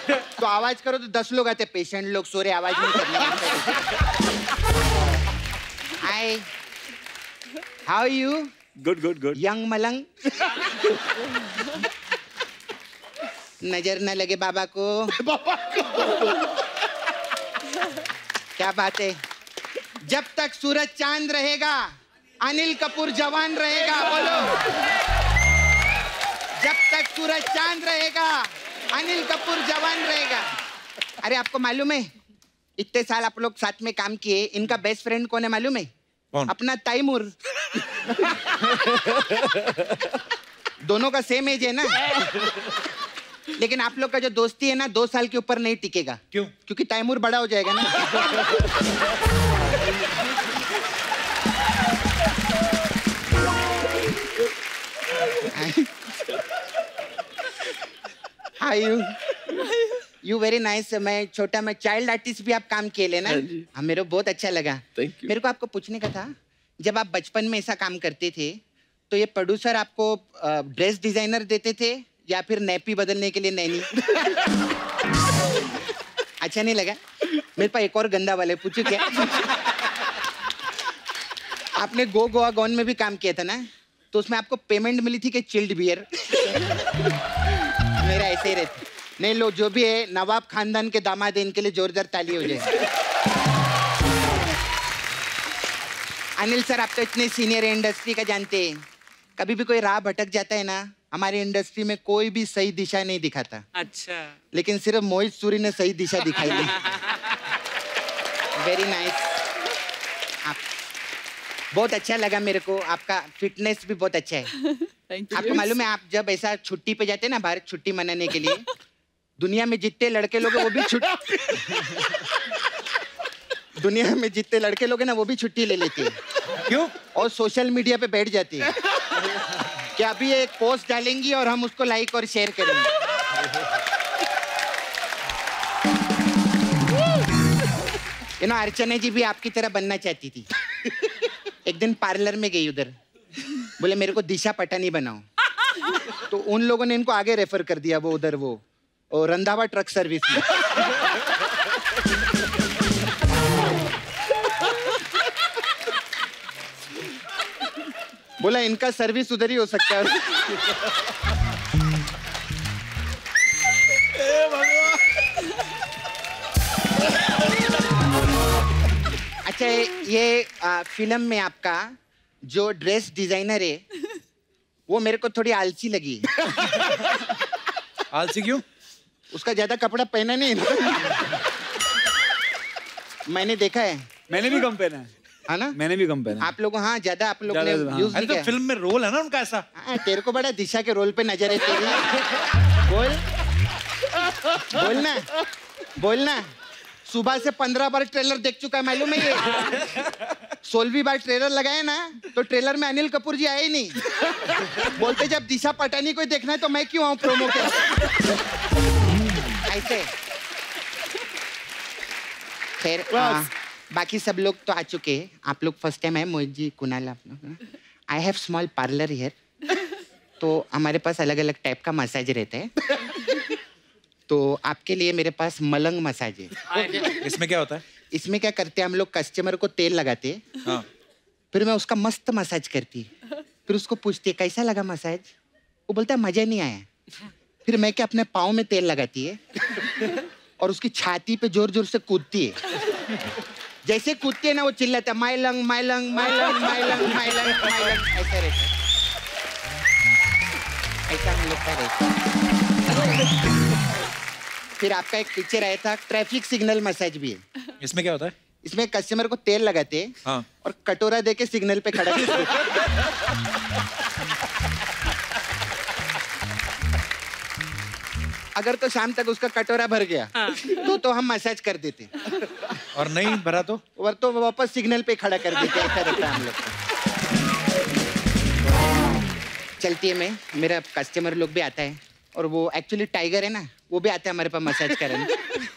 तो आवाज करो तो 10 लोग आते। पेशेंट लोग सो रहे, आवाज नहीं करनी। हाय, हाउ यू? गुड। यंग मलंग। नजर न लगे बाबा को। क्या बात है? जब तक सूरज चांद रहेगा अनिल कपूर जवान रहेगा। बोलो, जब तक सूरज चांद रहेगा अनिल कपूर जवान रहेगा। अरे आपको मालूम है, इतने साल आप लोग साथ में काम किए, इनका बेस्ट फ्रेंड कौन है मालूम है? कौन? अपना तैमूर। दोनों का सेम एज है ना। लेकिन आप लोग का जो दोस्ती है ना 2 साल के ऊपर नहीं टिकेगा। क्यों? क्योंकि तैमूर बड़ा हो जाएगा ना। Hi you very nice. मैं छोटा मैं चाइल्ड आर्टिस्ट भी आप काम किए लेना। हाँ, मेरे को बहुत अच्छा लगा। मेरे को आपको पूछने का था, जब आप बचपन में ऐसा काम करते थे तो ये प्रोड्यूसर आपको ड्रेस डिजाइनर देते थे या फिर नैपी बदलने के लिए नैनी? अच्छा नहीं लगा? मेरे पास एक और गंदा वाला है, पूछू क्या? आपने गोवा गॉन में भी काम किया था ना, तो उसमें आपको पेमेंट मिली थी कि चिल्ड बियर? मेरा ऐसे ही रहता। नहीं लो, जो भी है नवाब खानदान के दामाद है, इनके लिए जोरदार ताली हो जाए। अनिल सर, आप तो इतने सीनियर इंडस्ट्री का जानते हैं, कभी भी कोई राह भटक जाता है ना, हमारी इंडस्ट्री में कोई भी सही दिशा नहीं दिखाता। अच्छा। लेकिन सिर्फ मोहित सूरी ने सही दिशा दिखाई थी। Very nice. आप बहुत अच्छा लगा मेरे को, आपका फिटनेस भी बहुत अच्छा है। आपको मालूम है, आप जब ऐसा छुट्टी पे जाते हैं ना, भारत छुट्टी मनाने के लिए, दुनिया में जितने लड़के लोग हैं वो भी दुनिया में जितने लड़के लोग हैं ना वो भी छुट्टी ले लेते हैं। क्यों? और सोशल मीडिया पे बैठ जाते हैं कि अभी एक पोस्ट डालेंगी और हम उसको लाइक और शेयर करेंगे। यू नो, अर्चना जी भी आपकी तरह बनना चाहती थी। एक दिन पार्लर में गई, उधर बोले मेरे को दिशा पटानी बनाओ, तो उन लोगों ने इनको आगे रेफर कर दिया, वो उधर वो रंधावा ट्रक सर्विस में। बोला इनका सर्विस उधर ही हो सकता है। अच्छा, ये फिल्म में आपका जो ड्रेस डिजाइनर है वो मेरे को थोड़ी आलसी लगी। आलसी क्यों? उसका ज्यादा कपड़ा पहना नहीं ना। मैंने देखा है। मैंने भी कम पहना है। है ना? मैंने भी कम पहना। आप लोग हाँ ज्यादा आप लोग ने यूज नहीं किया। फिल्म में रोल है ना उनका ऐसा। तेरे को बड़ा दिशा के रोल पे नजर है तेरी। बोलना सुबह से 15 बार ट्रेलर देख चुका है, मालूम है ये? 16वीं बार ट्रेलर लगाए ना तो ट्रेलर में अनिल कपूर जी आए ही नहीं। बोलते जब दिशा पटानी को देखना है तो मैं क्यों आऊं प्रोमो के ऐसे। खैर बाकी सब लोग तो आ चुके हैं। आप लोग फर्स्ट टाइम है, मोहित जी, कुणाल, आप लोग। I have small parlour here. तो हमारे पास अलग अलग टाइप का मसाज रहता है। तो आपके लिए मेरे पास मलंग मसाज है। इसमें क्या होता है? इसमें क्या करते हैं हम लोग, कस्टमर को तेल लगाते हैं। हाँ। फिर मैं उसका मस्त मसाज करती है। फिर उसको पूछती है कैसा लगा मसाज, वो बोलता है मजा नहीं आया। फिर मैं क्या अपने पाँव में तेल लगाती है और उसकी छाती पे जोर जोर से कूदती है। जैसे कूदती है ना वो चिल्लाता है माइलंग माइलंग माइलंग माइलंग माइलंग माइलंग, ऐसा रहता है। ऐसा हम लोग का रहता है। फिर आपका एक पिक्चर आया था ट्रैफिक सिग्नल मसाज भी है। इसमें क्या होता है? इसमें कस्टमर को तेल लगाते हैं। हाँ। और कटोरा देके सिग्नल पे खड़ा करते हैं। अगर तो शाम तक उसका कटोरा भर गया तो हम मसाज कर देते। और नहीं भरा तो? और तो वापस सिग्नल पे खड़ा कर देते। ऐसा रहता है हम लोग का। चलती है मैं, मेरा कस्टमर लोग भी आता है और वो एक्चुअली टाइगर है ना, वो भी आते हैं हमारे पास मसाज करने।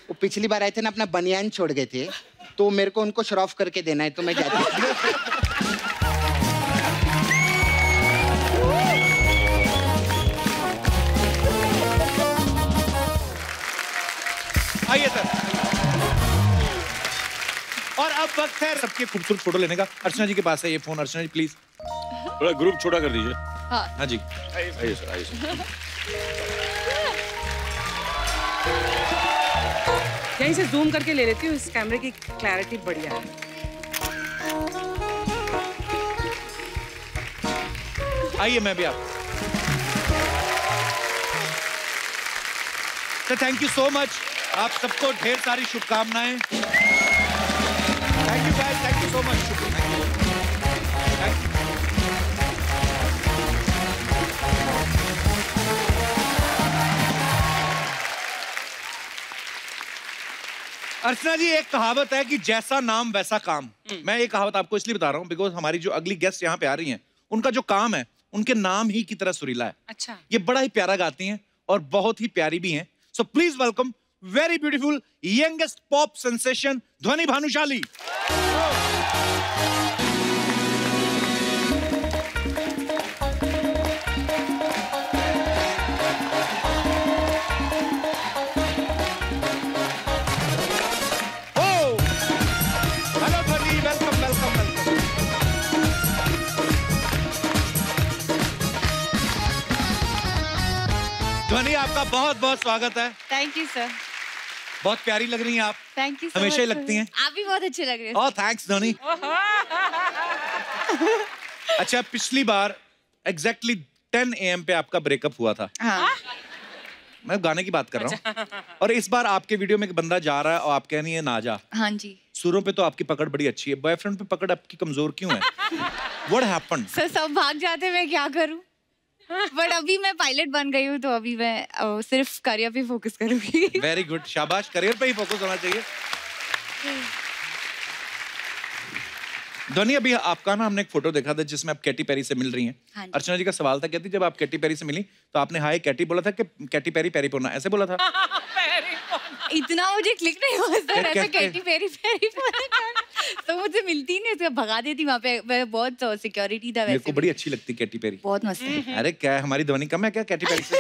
वो पिछली बार आए थे ना, अपना बनियान छोड़ गए थे, तो मेरे को उनको श्रॉफ करके देना है, तो मैं जाती हूँ। आइए सर। और अब वक्त है सबके खूबसूरत फोटो लेने का। अर्चना जी के पास है ये फोन। अर्चना जी प्लीज थोड़ा ग्रुप छोटा कर दीजिए। हाँ जी, आइए सर, आइए सर। यहीं से जूम करके ले लेती हूँ, इस कैमरे की क्लैरिटी बढ़िया है। आइए मैं भी आप। तो थैंक यू सो मच, आप सबको ढेर सारी शुभकामनाएं। Thank you guys, thank you so much. Archana ji, एक कहावत है कि जैसा नाम वैसा काम। मैं ये कहावत आपको इसलिए बता रहा हूँ बिकॉज हमारी जो अगली गेस्ट यहाँ पे आ रही हैं, उनका जो काम है उनके नाम ही की तरह सुरीला है। अच्छा। ये बड़ा ही प्यारा गाती हैं और बहुत ही प्यारी भी हैं। So please welcome very beautiful youngest pop sensation ध्वनि भानुशाली। ध्वनि, आपका बहुत बहुत स्वागत है। Thank you sir. बहुत प्यारी लग रही हैं आप। Thank you. हमेशा ही लगती हैं। आप भी बहुत अच्छे लग रहे हैं। ओह थैंक्स ध्वनि। अच्छा, पिछली बार एग्जैक्टली 10 AM पे आपका ब्रेकअप हुआ था। हाँ। मैं गाने की बात कर रहा हूँ। और इस बार आपके वीडियो में एक बंदा जा रहा है और आप कह रही है ना जा। हाँ जी। सुरों पे तो आपकी पकड़ बड़ी अच्छी है, बॉयफ्रेंड पे पकड़ आपकी कमजोर क्यों है? What happened? सर सब भाग जाते, मैं क्या करूँ? बट अभी मैं पायलट बन गई हूँ, तो अभी मैं सिर्फ करियर पे फोकस करूंगी। वेरी गुड, शाबाश, करियर पे ही फोकस होना चाहिए। ध्वनि, अभी आपका ना हमने एक फोटो देखा था जिसमें आप कैटी पेरी से मिल रही हैं। हाँ जी। अर्चना जी का सवाल था, कहती जब आप कैटी पेरी से मिली तो आपने हाय कैटी बोला था कि कैटी पेरी पेरी पोना, ऐसे बोला था? इतना मुझे क्लिक नहीं हुआ सर, ऐसे कैटी पेरी पेरी पोना तो मुझे मिलती नहीं, उसको भगा देती वहाँ पे। मैं बहुत सिक्योरिटी था मेरे वैसे। को बड़ी अच्छी लगती कैटी पेरी, बहुत मस्त है। अरे क्या है, हमारी ध्वनि कम है क्या कैटी पेरी से?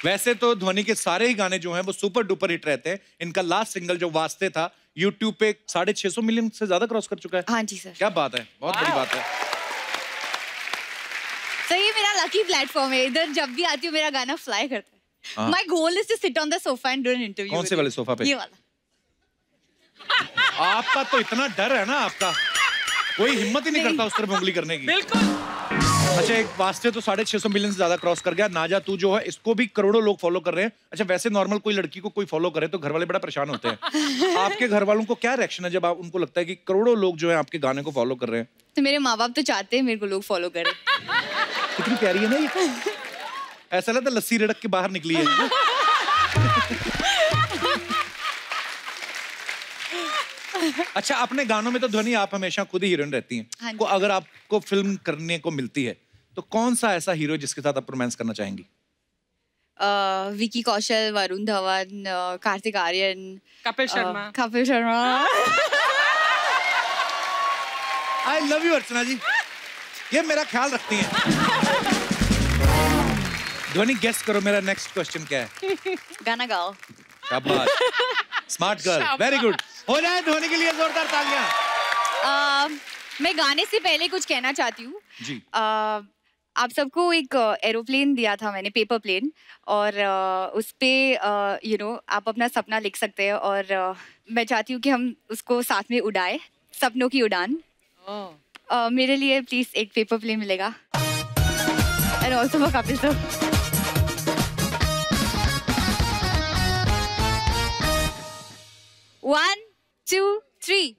वैसे तो ध्वनि के सारे ही गाने जो हैं वो सुपर डुपर हिट रहते हैं। इनका लास्ट सिंगल जो वास्ते था YouTube पे 650 मिलियन से ज्यादा क्रॉस कर चुका है। हाँ जी सर। क्या बात है, बहुत बड़ी बात है। सर ये मेरा लकी प्लेटफॉर्म है, इधर जब भी आती हूँ मेरा गाना फ्लाई करता है। My goal is to sit on the sofa and do an interview. कौन से वाले सोफा पे? ये वाला। आपका तो इतना डर है ना, आपका कोई हिम्मत ही नहीं करता उस तरफ उंगली करने की। बिल्कुल। अच्छा, एक वास्ते तो 650 मिलियन से ज्यादा क्रॉस कर गया। नाजा तू जो है इसको भी करोड़ों लोग फॉलो कर रहे हैं। अच्छा, वैसे नॉर्मल कोई लड़की को कोई फॉलो करे तो घर वाले बड़ा परेशान होते हैं। आपके घर वालों को क्या रिएक्शन है जब आप उनको लगता है कि करोड़ों लोग जो है आपके गाने को फॉलो कर रहे हैं? तो मेरे माँ बाप तो चाहते हैं मेरे को लोग फॉलो करें। कितनी प्यारी है ना ये। ऐसा लगता है लस्सी रड़क के बाहर निकली है। अच्छा, अपने गानों में तो ध्वनि आप हमेशा खुद ही हीरोइन रहती हैं। हाँ जी। को अगर आपको फिल्म करने को मिलती है तो कौन सा ऐसा हीरो जिसके साथ आप रोमांस करना चाहेंगी? Vicky Kaushal, Varun Dhawan, Kartik Aaryan, Kapil Sharma. Kapil Sharma. I love you Archana ji, ये मेरा ख्याल रखती हैं। ध्वनि गेस करो मेरा नेक्स्ट क्वेश्चन क्या है? गाना गाओ। शाबाश, स्मार्ट गर्ल, वेरी गुड। हो जाए ध्वनि के लिए जोरदार तालियां। मैं गाने से पहले कुछ कहना चाहती हूँ जी। आप सबको एक एरोप्लेन दिया था मैंने, पेपर प्लेन, और उस पे आप अपना सपना लिख सकते हैं, और मैं चाहती हूँ कि हम उसको साथ में उड़ाए, सपनों की उड़ान। मेरे लिए प्लीज एक पेपर प्लेन मिलेगा। And also for Kapil sir. One, 2, 3.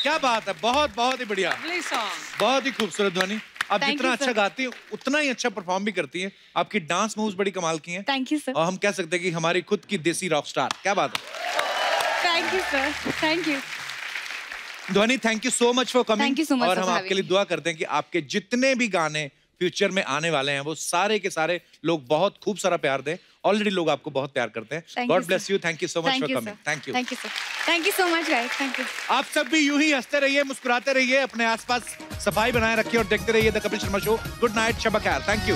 क्या बात है, बहुत बहुत ही बढ़िया, बहुत ही खूबसूरत ध्वनि। आप Thank जितना you, अच्छा sir. गाती हैं उतना ही अच्छा परफॉर्म भी करती हैं। आपकी डांस मूव्स बड़ी कमाल की हैं। Thank you sir. और हम कह सकते हैं कि हमारी खुद की देसी रॉक स्टार। क्या बात है। Thank you sir, thank you. Dhvani, thank you so much for coming. Thank you so much और for हम आपके having लिए दुआ करते हैं कि आपके जितने भी गाने फ्यूचर में आने वाले हैं वो सारे के सारे लोग बहुत खूब सारा प्यार दें। ऑलरेडी लोग आपको बहुत प्यार करते हैं। God bless you. Thank you so much for coming. Thank you. Thank you sir. Thank you so much guys. Thank you. आप सब भी यूं ही हंसते रहिए, मुस्कुराते रहिए, अपने आसपास सफाई बनाए रखिए और देखते रहिए the Kapil Sharma show. Good night, शब खैर। Thank you.